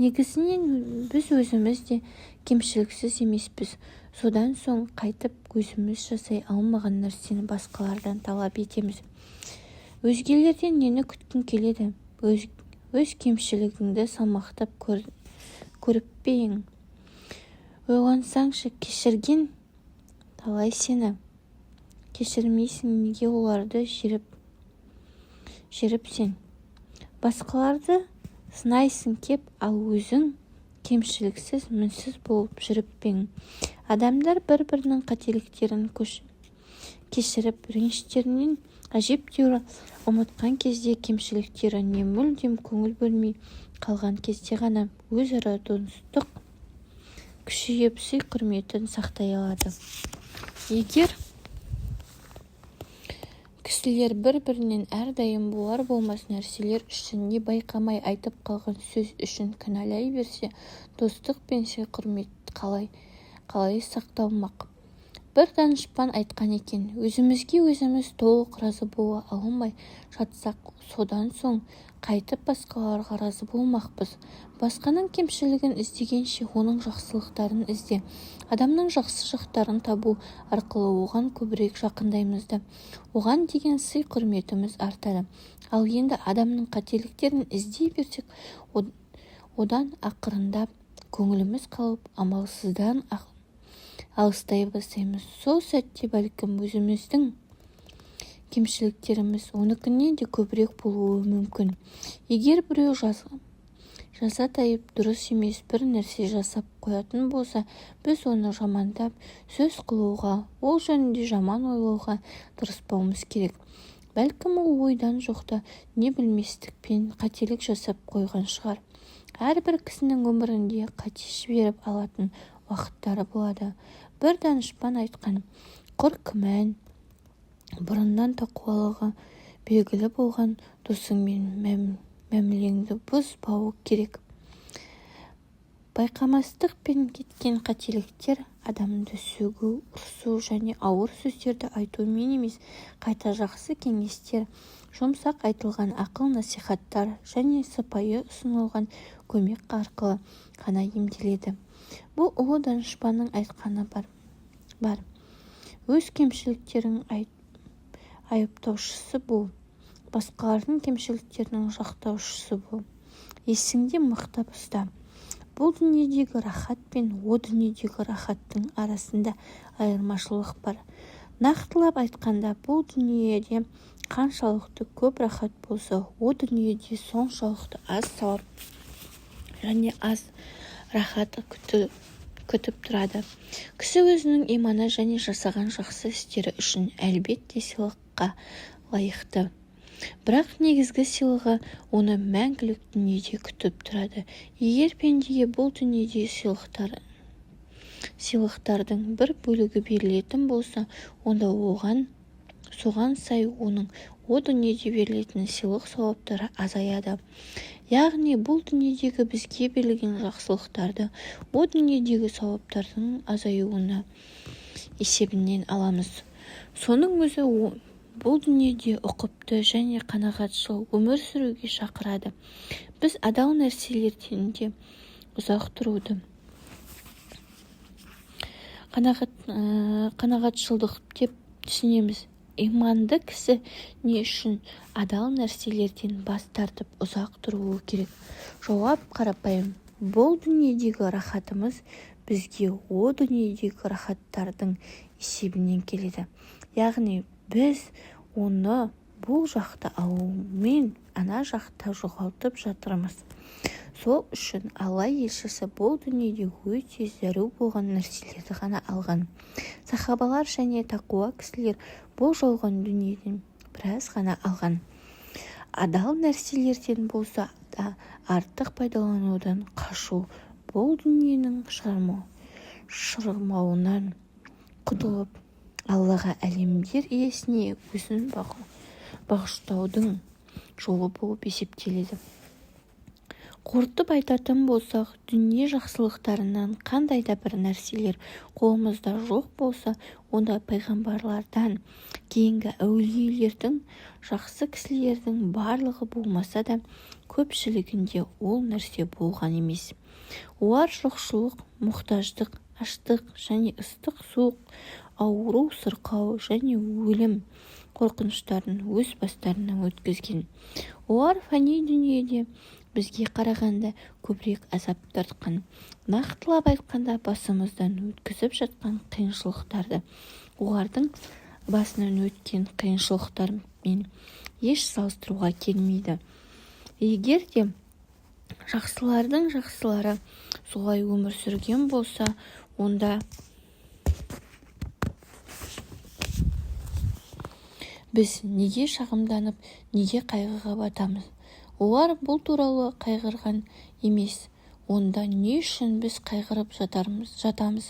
Негізінен біз өзіміз де кемшіліксіз емеспіз. Содан соң қайтып өзіміз жасай алмаған нәрсені басқалардан талап етеміз. Өзгелерден нені күткің келеді? Өз кемшілігіңді салмақтап көріп пе ең? Ойлансаңшы, кешірген талай сені. Кешірмейсің, неге оларды жеріп сен? Басқаларды сынайсың кеп, ал өзің кемшіліксіз, мінсіз болып жүріп пең. Адамдар бір-бірінің қателіктерін кешіріп, реніштерінен әжептәуір ұмытқан кезде, кемшіліктеріне мүлдем көңіл бөлмей қалған кезде ғана өзара достық күшейіп, сый-құрметін сақтай алады. Егер кісілер бір-бірінен әрдайым болар-болмас нәрселер үшін не байқамай айтып қалған сөз үшін кінәлай берсе, достық пен сый-құрмет қалай сақталмақ? Бір данышпан айтқан екен, өзімізге өзіміз толық разы бола алмай жатсақ, содан соң қайтып басқаларға разы болмақпыз. Басқаның кемшілігін іздегенше оның жақсылықтарын ізде. Адамның жақсы жақтарын табу арқылы оған көбірек жақындаймыз да, оған деген сый-құрметіміз артады. Ал енді адамның қателіктерін іздей берсек, одан ақырындап көңіліміз қалып, амалсыздан алыстай бастаймыз. Сол сәтте бәлкім өзіміздің кемшіліктеріміз оныкінен де көбірек болуы мүмкін. Егер біреу жазатайып дұрыс емес бір нәрсе жасап қоятын болса, біз оны жамандап сөз қылуға, ол жөнінде жаман ойлауға тырыспауымыз керек. Бәлкім ол ойдан жоқта не білместікпен қателік жасап қойған шығар. Әрбір кісінің өмірінде қате жіберіп алатын уақыттары болады. Бір данышпан айтқан, құр күмән, бұрыннан тақуалығы белгілі болған досыңмен мәмілеңді бұзбауы керек. Байқамастық пен кеткен қателіктер адамды сөгу, ұрсу және ауыр сөздерді айтумен емес, қайта жақсы кеңестер, жұмсақ айтылған ақыл-насихаттар және сыпайы ұсынылған көмек арқылы ғана емделеді. Бұл ұлы данышпанның айтқаны бар. Өз кемшіліктерің айыптаушысы бол, басқалардың кемшіліктерінің жақтаушысы бол. Есіңде мықтап ұста. Бұл дүниедегі рахат пен о дүниедегі рахаттың арасында айырмашылық бар. Нақтылап айтқанда, бұл дүниеде қаншалықты көп рахат болса, о дүниеде соншалықты аз сауап және аз рахат күтіп тұрады. Кісі өзінің иманы және жасаған жақсы істері үшін әлбетте сыйлыққа лайықты. Бірақ негізгі сыйлығы оны мәңгілік дүниеде күтіп тұрады. Егер пендеге бұл дүниеде сыйлықтардың бір бөлігі берілетін болса, онда соған сай оның о дүниеде берілетін сыйлық сауаптары азаяды. Яғни бұл дүниедегі бізге берілген жақсылықтарды о дүниедегі сауаптардың азаюына есебінен аламыз. Соның өзі бұл дүниеде ұқыпты және қанағатшыл өмір сүруге шақырады. Біз адал нәрселерден де ұзақ тұруды, қанағатшылдық деп түсінеміз. Иманды кісі не үшін адал нәрселерден бас тартып ұзақ тұруы керек? Жауап қарапайым. Бұл дүниедегі рахатымыз бізге о дүниедегі рахаттардың есебінен келеді. Яғни біз оны бұл жақта алумен ана жақта жоғалтып жатырмыз. Сол үшін Алла елшісі бұл дүниеде өте зәру болған нәрселерді ғана алған. Сахабалар және тақуа кісілер бұл жалған дүниеден біраз ғана алған. Адал нәрселерден болса да артық пайдаланудан қашу, бұл дүниенің шырмауынан құтылып, Аллаға әлемдер иесіне өзін бағыштаудың жолы болып есептеледі. Қорытып айтатын болсақ, дүние жақсылықтарынан қандай да бір нәрселер қолымызда жоқ болса, онда пайғамбарлардан кейінгі әулиелердің, жақсы кісілердің барлығы болмаса да, көпшілігінде ол нәрсе болған емес. Олар жоқшылық, мұқтаждық, аштық және ыстық суық, ауру, сырқау және өлім қорқыныштарын өз бастарынан өткізген. Олар фани дүниеде бізге қарағанда көбірек азап тартқан. Нақтылап айтқанда, басымыздан өткізіп жатқан қиыншылықтарды олардың басынан өткен қиыншылықтармен еш салыстыруға келмейді. Егер де жақсылардың жақсылары солай өмір сүрген болса, онда біз неге шағымданып, неге қайғыға батамыз? Олар бұл туралы қайғырған емес. Онда не үшін біз қайғырып жатамыз?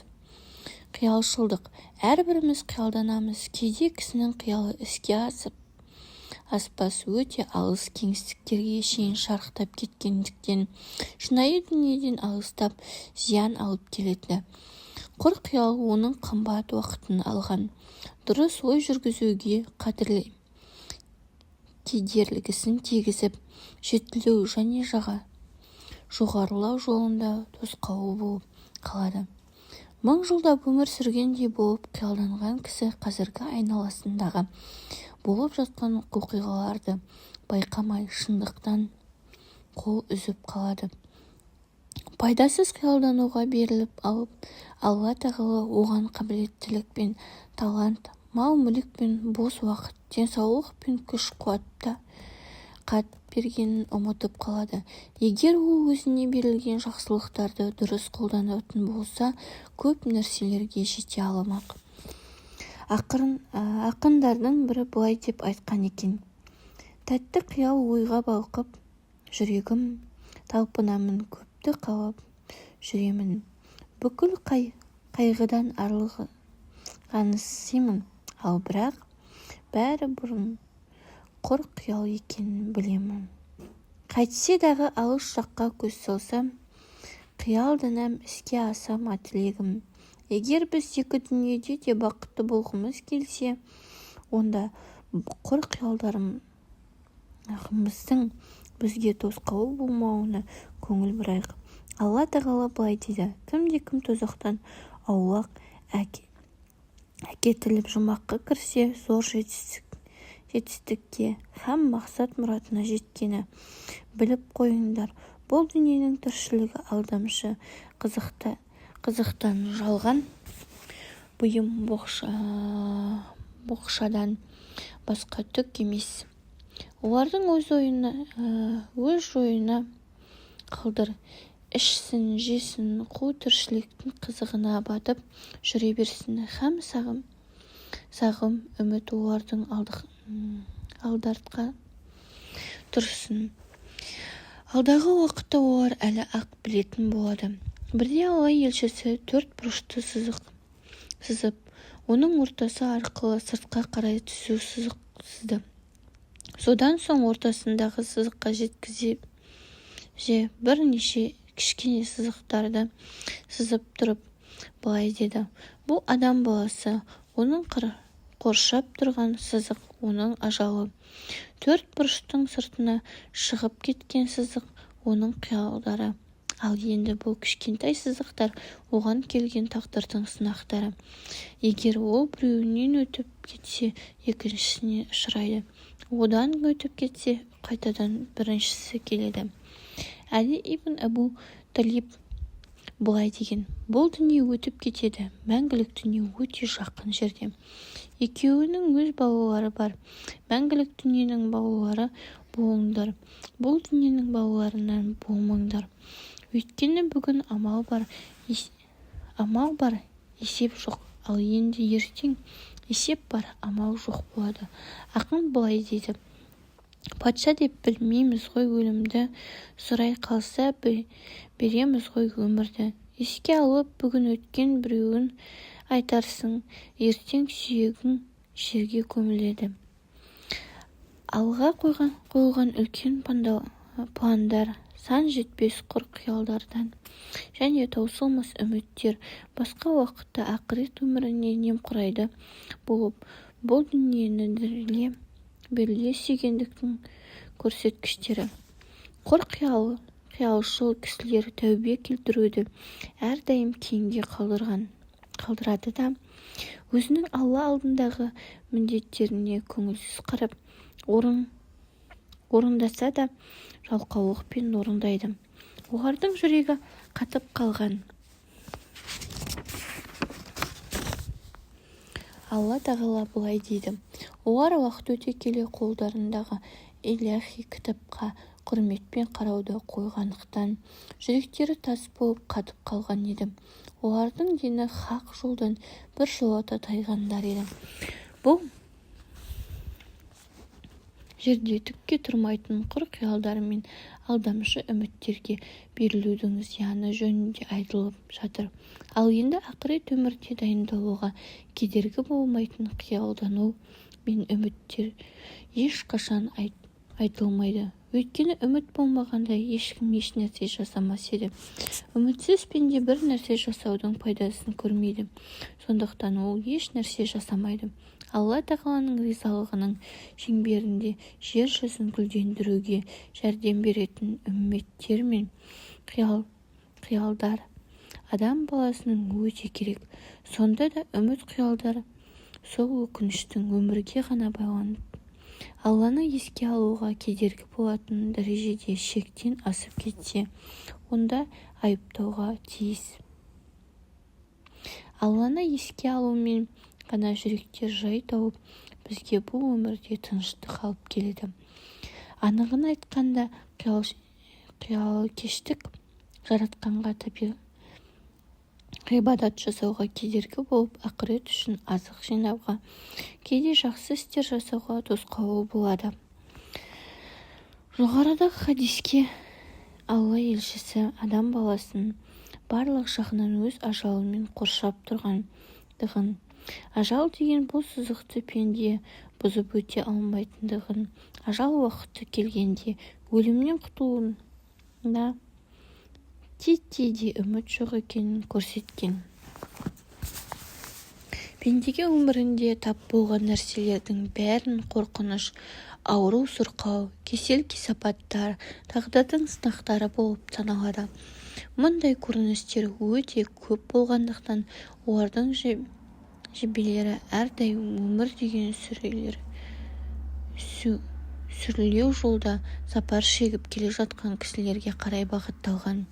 Қиялшылдық. Әрбіріміз қиялданамыз. Кейде кісінің қиялы іске асып аспас өте алыс кеңістіктерге шейін шарықтап кеткендіктен шынайы дүниеден алыстап зиян алып келеді. Құр қиял оның қымбат уақытын алған. Дұрыс ой жүргізуге кедергісін тигізіп, жетілу және жоғарылау жолында тосқауыл болып қалады. 1000 жылдап өмір сүргендей болып қиялданған кісі қазіргі айналасындағы болып жатқан оқиғаларды байқамай шындықтан қол үзіп қалады. Пайдасыз қиялдануға беріліп алып, Алла тағала оған қабілеттілік пен талант, мал-мүлік пен бос уақыт, денсаулық пен күш-қуат бергенін ұмытып қалады. Егер ол өзіне берілген жақсылықтарды дұрыс қолданатын болса, көп нәрселерге жете алмақ. Ақындардың бірі былай деп айтқан екен: тәтті қиял ойға балқып, жүрегім талпынамын, көпті қалап жүремін. Бүкіл қайғыдан арылғанысымын, ал бірақ бәрі бұрын құр қиял екенін білемін. Қайтсе дағы алыс жаққа көз салсам, қиялданам іске асам тілегім. Егер біз екі дүниеде де бақытты болғымыз келсе, онда құр қиялдарымыздың бізге тосқауыл болмауына көңіл бұрайық. Алла тағала былай дейді: кімде-кім тозақтан аулақ әкетіліп жұмаққа кірсе, зор жетістікке һәм мақсат мұратына жеткені біліп қойыңдар. Бұл дүниенің тіршілігі алдамшы, қызықтан жалған бұйым боқшадан басқа түк емес. Олардың өз жойына қалдыр. Ішсін, жесін, қу тіршіліктің қызығына батып жүре берсін. Һәм сағым, үміт олардың алдартқа тұрсын. Алдағы уақытта олар әлі ақ білетін болады. Бірде Алла елшісі 4 бұрышты сызық сызып, оның ортасы арқылы сыртқа қарай түсу сызық сызды. Содан соң ортасындағы сызыққа жеткізе бірнеше кішкене сызықтарды сызып тұрып былай деді: бұл адам баласы, оның қоршап тұрған сызық оның ажалы. 4 бұрыштың сыртына шығып кеткен сызық оның қиялдары. Ал енді бұл кішкентай сызықтар оған келген тағдырдың сынақтары. Егер ол біреуінен өтіп кетсе, екіншісіне ұшырайды. Одан өтіп кетсе, қайтадан біріншісі келеді. Әли ибн Абу Талиб былай деген: бұл дүние өтіп кетеді, мәңгілік дүние өте жақын жерде. Екеуінің өз балалары бар. Мәңгілік дүниенің балалары болыңдар, бұл дүниенің балаларынан болмаңдар. Өйткені бүгін амал бар, есеп жоқ, ал енді ертең есеп бар, амал жоқ болады. Ақын былай дейді: патша деп білмейміз ғой өлімді, сұрай қалса береміз ғой өмірді. Еске алып бүгін өткен біреуін айтарсың, ертең сүйегің жерге көміледі. Алға қойылған үлкен пландар, сан жетпес құр қиялдардан және таусылмас үміттер басқа уақытта ақырет өміріне немқұрайды болып, бұл дүниені беріле сүйгендіктің көрсеткіштері. Құр қиялшыл кісілер тәубе келтіруді әрдайым кейінге қалдырады да, өзінің Алла алдындағы міндеттеріне көңілсіз қарап, орындаса да жалқаулықпен орындайды. Олардың жүрегі қатып қалған. Алла тағала былай дейді: олар уақыт өте келе қолдарындағы иләһи кітапқа құрметпен қарауды қойғандықтан жүректері тас болып қатып қалған еді. Олардың дені хақ жолдан біржолата тайғандар еді. Бұл жерде түкке тұрмайтын құр қиялдар мен алдамшы үміттерге берілудің зияны жөнінде айтылып жатыр. Ал енді ақырет өмірде дайындалуға кедергі болмайтын қиялдану мен үміттер ешқашан айтылмайды. Өйткені үміт болмағанда ешкім еш нәрсе жасамас еді. Үмітсіз пенде бір нәрсе жасаудың пайдасын көрмейді. Сондықтан ол еш нәрсе жасамайды. Алла тағаланың ризалығының шеңберінде жер жүзін гүлдендіруге жәрдем беретін үміттер мен қиялдар адам баласының өте керек. Сонда да үміт қиялдар сол өкініштің өмірге ғана байланып, Алланы еске алуға кедергі болатын дәрежеде шектен асып кетсе, онда айыптауға тиіс. Алланы еске алумен ғана жүректер жай тауып, бізге бұл өмірде тыныштық алып келеді. Анығын айтқанда, қиялкештік жаратқанға ғибадат жасауға кедергі болып, ақырет үшін азық жинауға, кейде жақсы істер жасауға тосқауыл болады. Жоғарыдағы хадиске Алла елшісі адам баласын барлық жағынан өз ажалымен қоршап тұрғандығын, ажал деген бұл сызықты пенде бұзып өте алмайтындығын, ажал уақыты келгенде өлімнен құтылуына титтей үміт жоқ екенін көрсеткен. Пендеге өмірінде тап болған нәрселердің бәрін қорқыныш, ауру, сұрқау, кесел-кесапаттар, тағдырдың сынақтары болып саналады. Мұндай көріністер өте көп болғандықтан, олардың жебелері әрдайым өмір деген сүрлеу жолда сапар шегіп келе жатқан кісілерге қарай бағытталған.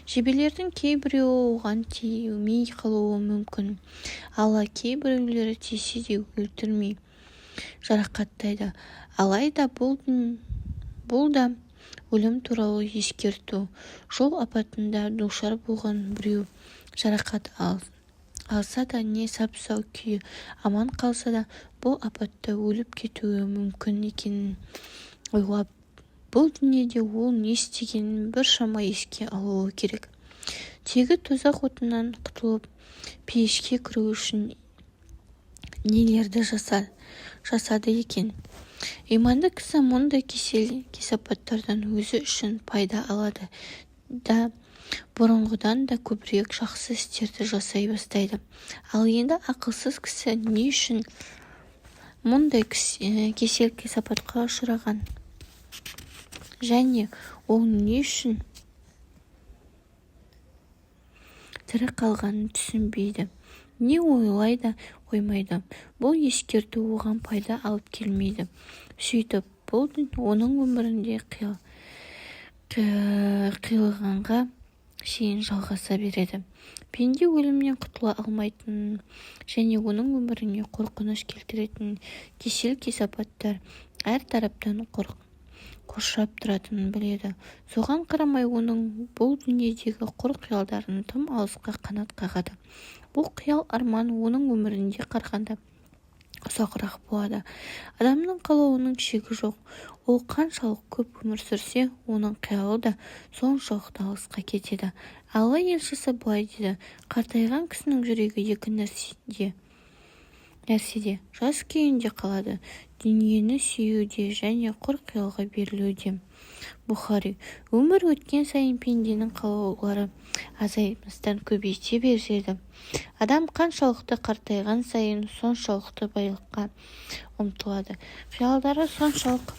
Жебелердің кейбіреуі оған тимей қалуы мүмкін. Алла кейбіреулері тисе де өлтірмей жарақаттайды. Алайда бұл да өлім туралы ескерту. Жол апатында душар болған біреу жарақат алса да не сап-сау күйі аман қалса да, бұл апатта өліп кетуі мүмкін екенін ойлап, бұл дүниеде ол не істегенін біршама еске алуы керек. Тегі тозақ отынан құтылып, пейішке кіру үшін нелерді жасады екен. Иманды кісі мұндай кесапаттардан өзі үшін пайда алады да бұрынғыдан да көбірек жақсы істерді жасай бастайды. Ал енді ақылсыз кісі не үшін мұндай кесел-кесапатқа ұшыраған және ол не үшін тірі қалғанын түсінбейді, не ойлайды қоймайды. Бұл ескерту оған пайда алып келмейді. Сөйтіп, бұл оның өмірінде қиылғанға шейін жалғаса береді. Пенде өлімнен құтыла алмайтынын және оның өміріне қорқыныш келтіретін кесел-кесапаттар әр тараптан қоршап тұратынын біледі. Соған қарамай оның бұл дүниедегі құр қиялдарын тым алысқа қанат қағады. Бұл қиял арман оның өмірінде қарғанда ұзағырақ болады. Адамның қалауының шегі жоқ. Ол қаншалық көп өмір сүрсе, оның қиялы да соншалықты алысқа кетеді. Алла елшісі былай деді: қартайған кісінің жүрегі екі нәрседе, жас күйінде қалады: дүниені сүюде және құр қиялға берілуде. Бұхари. Өмір өткен сайын пенденің қалаулары азаймастан көбейте береді. Адам қаншалықты қартайған сайын соншалықты байлыққа ұмтылады. Қиялдары соншалық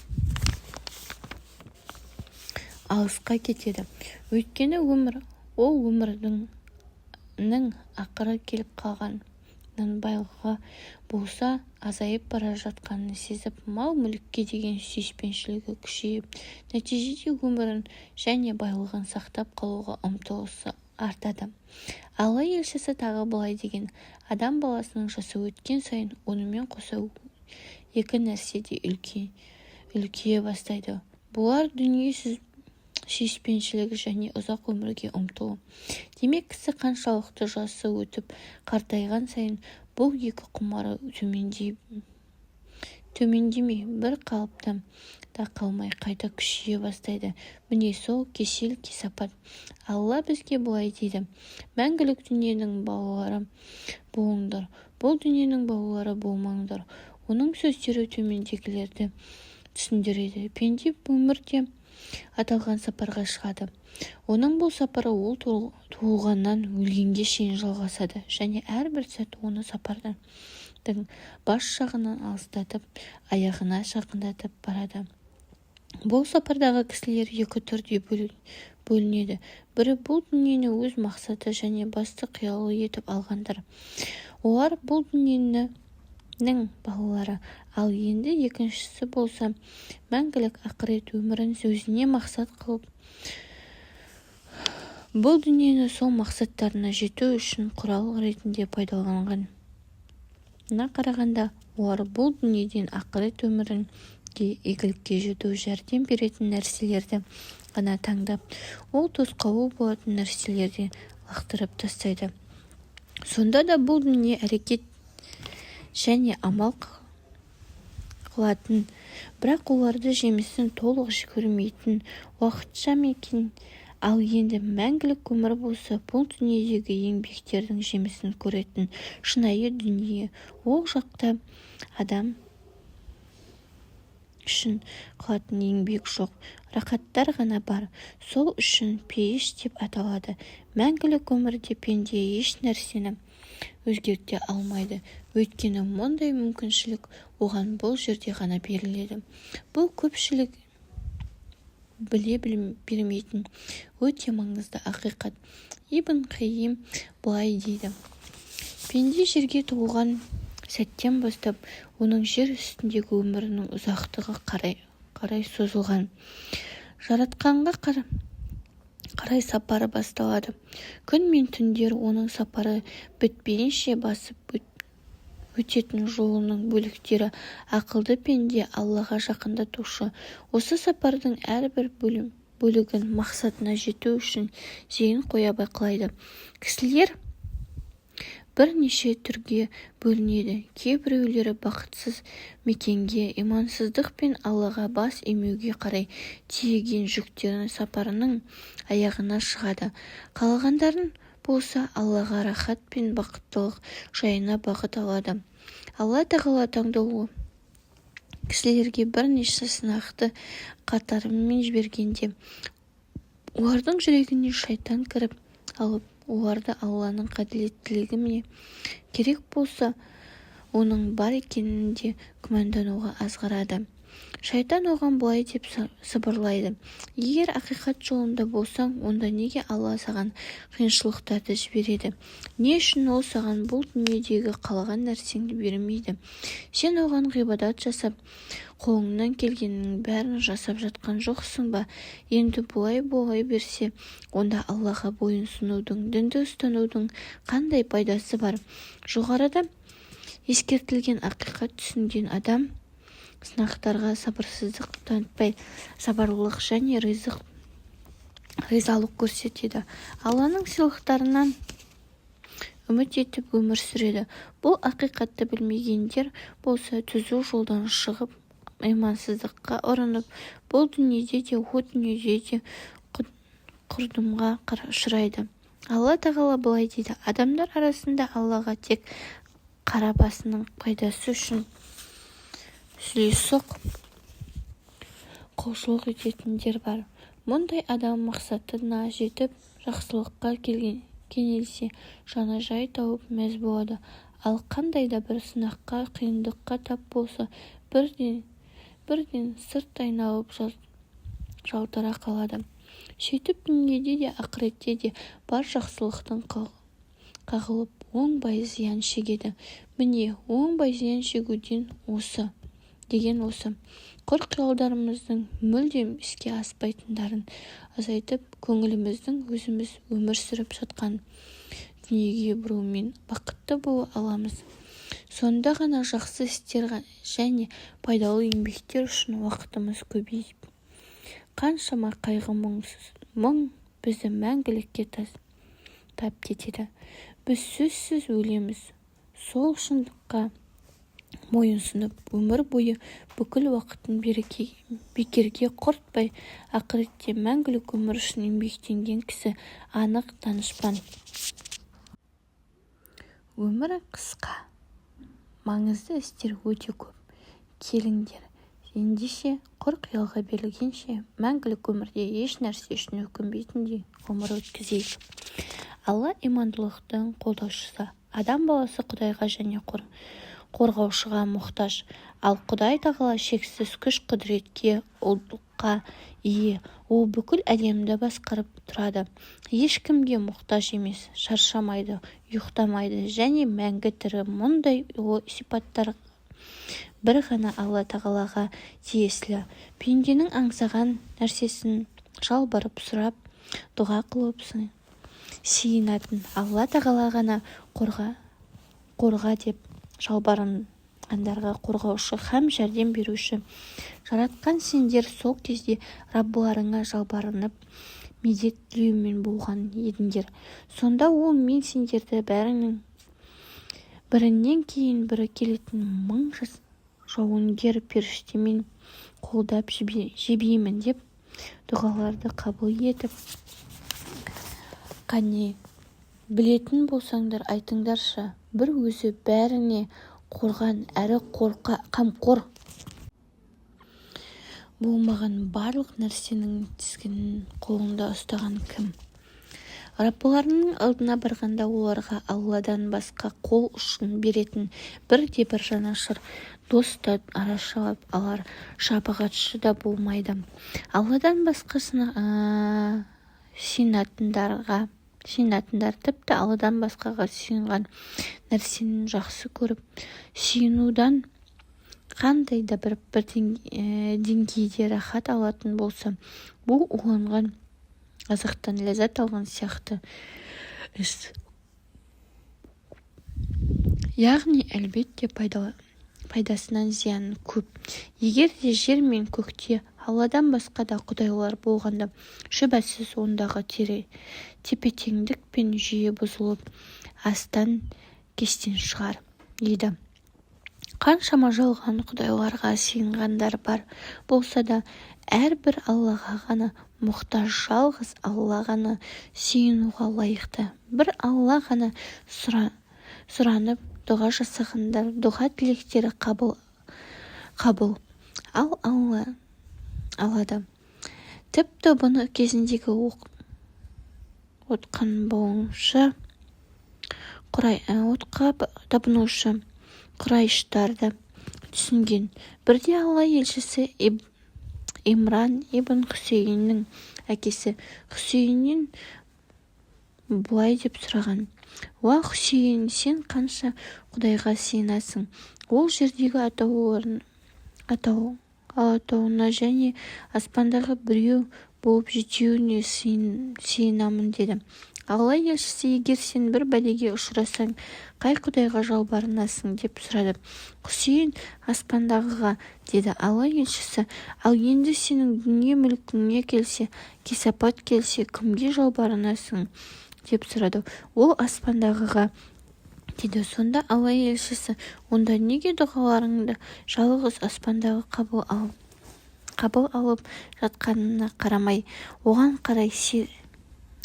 алысқа кетеді. Өйткені ол өмірдің ақыры келіп қалғанын, байлығы болса азайып бара жатқанын сезіп, мал-мүлікке деген сүйіспеншілігі күшейіп, нәтижеде өмірін және байлығын сақтап қалуға ұмтылысы артады. Алла елшісі тағы былай деген: адам баласының жасы өткен сайын онымен қоса екі нәрсе де үлкейе бастайды. Бұлар дүние сүйіспеншілігі және ұзақ өмірге ұмтылу. Демек, кісі қаншалықты жасы өтіп қартайған сайын бұл екі құмары төмендемей, бір қалыпта да қалмай қайта күшейе бастайды. Міне сол кесел-кесапат. Алла бізге былай дейді: мәңгілік дүниенің балалары болыңдар, бұл дүниенің балалары болмаңдар. Оның сөздері төмендегілерді түсіндіреді. Пенде өмірде аталған сапарға шығады. Оның бұл сапары ол туылғаннан өлгенге шейін жалғасады және әрбір сәт оны сапардың бас жағынан алыстатып, аяғына жақындатып барады. Бұл сапардағы кісілер екі түрде бөлінеді. Бірі бұл дүниені өз мақсаты және басты қиялы етіп алғандар. Олар бұл дүниенің балалары. Ал енді екіншісі болса, мәңгілік ақырет өмірін өзіне мақсат қылып, бұл дүниені сол мақсаттарына жету үшін құрал ретінде пайдаланған. Қарағанда, олар бұл дүниеден ақырет өмірінге игілікке жету жәрдем беретін нәрселерді ғана таңдап, ол тосқауыл болатын нәрселерден лақтырып тастайды. Сонда да бұл дүние әрекет және амал қылатын, бірақ оларды жемісін толық көрмейтін уақытша мекен. Ал енді мәңгілік өмір болса, бұл дүниедегі еңбектердің жемісін көретін шынайы дүние. Ол жақта адам үшін қылатын еңбек жоқ, рақаттар ғана бар. Сол үшін пейіш деп аталады. Мәңгілік өмірде пенде еш нәрсені өзгерте алмайды, өйткені мұндай мүмкіншілік оған бұл жерде ғана беріледі. Бұл көпшілік біле бермейтін өте маңызды ақиқат. Ибн Қайим былай дейді: пенде жерге туылған сәттен бастап, оның жер үстіндегі өмірінің ұзақтығы қарай созылған. Жаратқанға қарай сапары басталады. Күн мен түндер оның сапары бітпейінше басып өтетін жолының бөліктері. Ақылды пенде Аллаға жақындатушы. Осы сапардың әрбір бөлігін мақсатына жету үшін зейін қоя бақылайды. Кісілер бірнеше түрге бөлінеді. Кейбіреулері бақытсыз мекенге, имансыздық пен Аллаға бас имеуге қарай тиеген жүктерін сапарының аяғына шығады. Қалғандарын болса Аллаға рахат пен бақыттылық жайына бағыт алады. Алла тағала таңдаулы кісілерге бірнеше сынақты қатарымен жібергенде, олардың жүрегіне шайтан кіріп алып, оларды Алланың ғаділеттілігіне керек болса, оның бар екенінде күмәндануға азғырады. Шайтан оған былай деп сыбырлайды: егер ақиқат жолында болсаң, онда неге Алла саған қиыншылықтарды жібереді? Не үшін ол саған бұл дүниедегі қалаған нәрсеңді бермейді? Сен оған ғибадат жасап, қолыңнан келгеннің бәрін жасап жатқан жоқсың ба? Енді бұлай берсе, онда Аллаға бойынсынудың, дінді ұстанудың қандай пайдасы бар? Жоғарыда ескертілген ақиқат түсінген адам сынақтарға сабырсыздық танытпай, сабырлылық және ризалық көрсетеді. Алланың сыйлықтарынан үміт етіп өмір сүреді. Бұл ақиқатты білмегендер болса, түзу жолдан шығып, имансыздыққа ұрынып, бұл дүниеде де, о дүниеде де құрдымға ұшырайды. Алла тағала былай дейді: адамдар арасында Аллаға тек қара басының пайдасы үшін сүлейсоқ құлшылық ететіндер бар. Мұндай адам мақсатына жетіп, жақсылыққа кенелсе, жаны жай тауып мәз болады. Ал қандай да бір сынаққа, қиындыққа тап болса, бірден сырт айналып жалтара қалады. Сөйтіп дүниеде де, ақыретте де бар жақсылықтың қағылып, оңбай зиян шегеді. Міне, оңбай зиян шегуден деген осы. Құр қиялдарымыздың мүлдем іске аспайтындарын азайтып, көңіліміздің өзіміз өмір сүріп жатқан дүниеге бұрумен бақытты бола аламыз. Сонда ғана жақсы істер және пайдалы еңбектер үшін уақытымыз көбейіп, қаншама қайғы мұң бізді мәңгілікке тап кетеді. Біз сөзсіз өлеміз. Сол шындыққа мойынсынып, өмір бойы бүкіл уақытын бекерге құртпай, ақыретте мәңгілік өмір үшін еңбектенген кісі анық данышпан. Өмір қысқа, маңызды істер өте көп. келіңдер. Ендеше құр қиялға берілгенше мәңгілік өмірде еш нәрсе үшін өкінбейтіндей ғұмыр өткізейік. Алла имандылықтың қолдаушысы. Адам баласы Құдайға және қорғаушыға мұқтаж. Ал Құдай тағала шексіз күш-құдіретке, ұлыққа ие. Ол бүкіл әлемді басқарып тұрады. Ешкімге мұқтаж емес, шаршамайды, ұйықтамайды және мәңгі тірі. Мұндай сипаттар бір ғана Алла тағалаға тиесілі. Пенденің аңсаған нәрсесін жалбарып сұрап, дұға қылып сиынатын Алла тағала ғана қорға деп жалбарынғандарға қорғаушы һәм жәрдем беруші. Жаратқан сендер сол кезде Раббыларыңа жалбарынып медет тілеумен болған едіңдер. Сонда ол мен сендерді бірінен кейін бірі келетін мың жауынгер періштемен қолдап жебеймін деп дұғаларды қабыл етіп, қане, білетін болсаңдар айтыңдаршы, бір өзі бәріне қорған әрі қамқор болмаған барлық нәрсенің тізгінін қолында ұстаған кім? Раббыларының алдына барғанда оларға Алладан басқа қол ұшын беретін бірде-бір жанашыр, дос та арашалап алар шапағатшы да болмайды. Алладан басқасына сиынатындар тіпті Алладан басқаға сиынған нәрсенің жақсы көріп сиынудан қандай да бір деңгейде рахат алатын болса, бұл уланған азықтан ләззат алған сияқты іс. Яғни әлбетте пайдасынан зияны көп. Егер де жер мен көкте Алладан басқа да құдайлар болғанда, шүбәсіз ондағы тепе-теңдік пен жүйе бұзылып, астан-кестен шығар еді. Қаншама жалған құдайларға сиынғандар бар болса да, әрбір Аллаға ғана мұқтаж, жалғыз Алла ғана сиынуға лайықты. Bir Алла ғана сұранып дұға жасағандар дұға тілектері қабыл. Ал Аллада тіпті бұны кезіндегі отқа табынушы Құрайыштарды түсінген. Бірде Алла елшісі Имран ибн Хусейннің әкесі Хусейннен бұлай деп сұраған: «Уа Хусейн, сен қанша Құдайға сиынасың? Ол жердегі атауына және аспандағы біреу болып жетеуіне сиынамын» деді. Алла елшісі: «Егер сен бір бәлеге ұшырасаң, қай Құдайға жалбарынасың?» деп сұрады. Хусейн: «Аспандағыға» деді. Алла елшісі: «Ал енді сенің дүние мүлкіңе келсе, кесапат келсе, кімге жалбарынасың?» деп сұрады. Ол: «Аспандағыға» деді. Сонда Алла елшісі: «Онда неге дұғаларыңды жалғыз аспандағы қабыл алып жатқанына қарамай,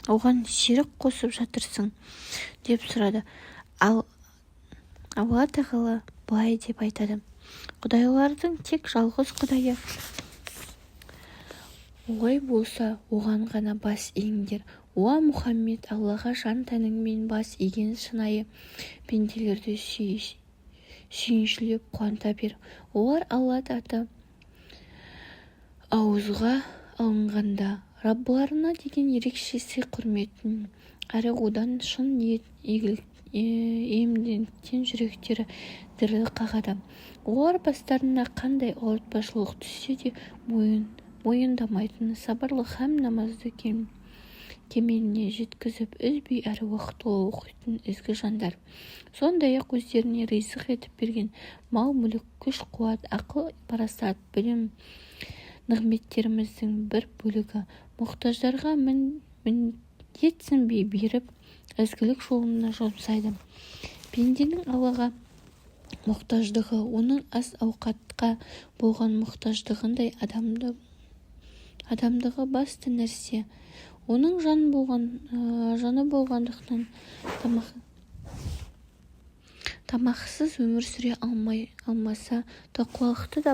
оған серік қосып жатырсың?» деп сұрады. Алла тағала былай деп айтады: «Құдайлардың тек жалғыз Құдайы олай болса, оған ғана бас иіңдер. Уа Мұхаммед, Аллаға жан-тәніңмен бас иген шынайы пенделерді сүйіншілеп қуанта бер. Олар Алла аты ауызға алынғанда Раббыларына деген ерекше сый-құрметін әрі одан шын ниет иемденген жүректері діріл қағады. Олар бастарына қандай ауыртпашылық түссе де мойындамайтын, сабырлы һәм намазды кемеліне жеткізіп үзбей әрі уақытылы оқитын ізгі жандар. Сондай-ақ өздеріне ризық етіп берген мал-мүлік, күш-қуат, ақыл, парасат, білім нығметтеріміздің бір бөлігі мұқтаждарға міндетсінбей беріп, ізгілік жолына жұмсайды. Пенденің Аллаға мұқтаждығы оның ас-ауқатқа болған мұқтаждығындай адамдығы басты нәрсе. Оның жаны болғандықтан тамақсыз өмір сүре алмаса, тақуалықты да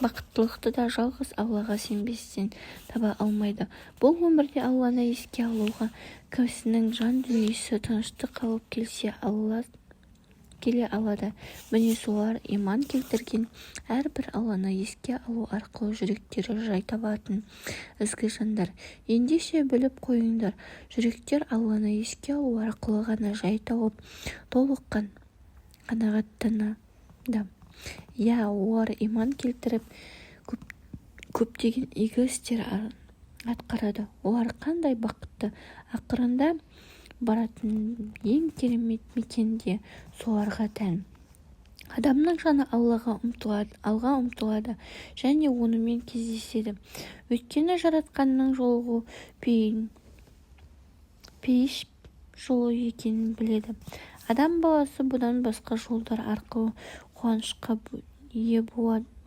бақыттылықты да жалғыз Аллаға сенбестен таба алмайды. Бұл өмірде Алланы еске алуға кісінің жан дүниесі тыныштық алып келе алады. Міне солар иман келтірген әрбір Алланы еске алу арқылы жүректері жай табатын ізгі жандар. Ендеше біліп қойыңдар, жүректер Алланы еске алу арқылы ғана жай тауып, толыққан қанағаттанады. Олар иман келтіріп, көптеген игі істер атқарады. Олар қандай бақытты, ақырында баратын ең керемет мекен де соларға тән. Адамның жаны алға ұмтылады және онымен кездеседі. Өйткені жаратқанның жолы пейіш жолы екенін біледі. Адам баласы бұдан басқа жолдар арқылы қуанышқа ие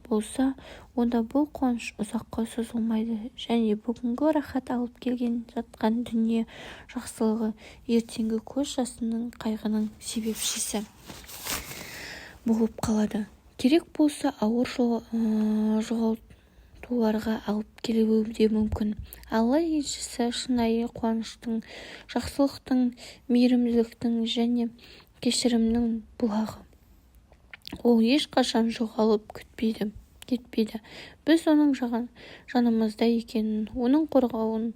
болса, онда бұл қуаныш ұзаққа созылмайды және бүгінгі рахат алып келген жатқан дүние жақсылығы ертеңгі көз жасының қайғының себепшісі болып қалады. Керек болса ауыр жоғалтуларға алып келуі де мүмкін. Алла елшісі шынайы қуаныштың, жақсылықтың, мейірімділіктің және кешірімнің бұлағы. Ол ешқашан жоғалып кетпейді. Біз оның жанымызда екенін, оның қорғауын,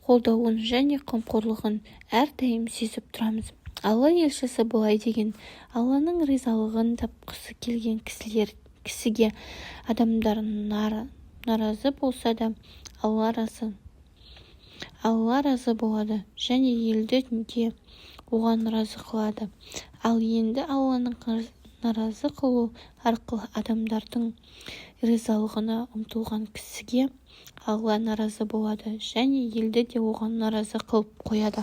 қолдауын және қамқорлығын әрдайым сезіп тұрамыз. Алла елшісі былай деген: Алланың ризалығын тапқысы келген кісіге адамдар наразы болса да, Алла разы болады және елді де оған разы қылады. Ал енді Алланың наразы қылу арқылы адамдардың ризалығына ұмтылған кісіге Алла наразы болады және елді де оған наразы қылып қояды.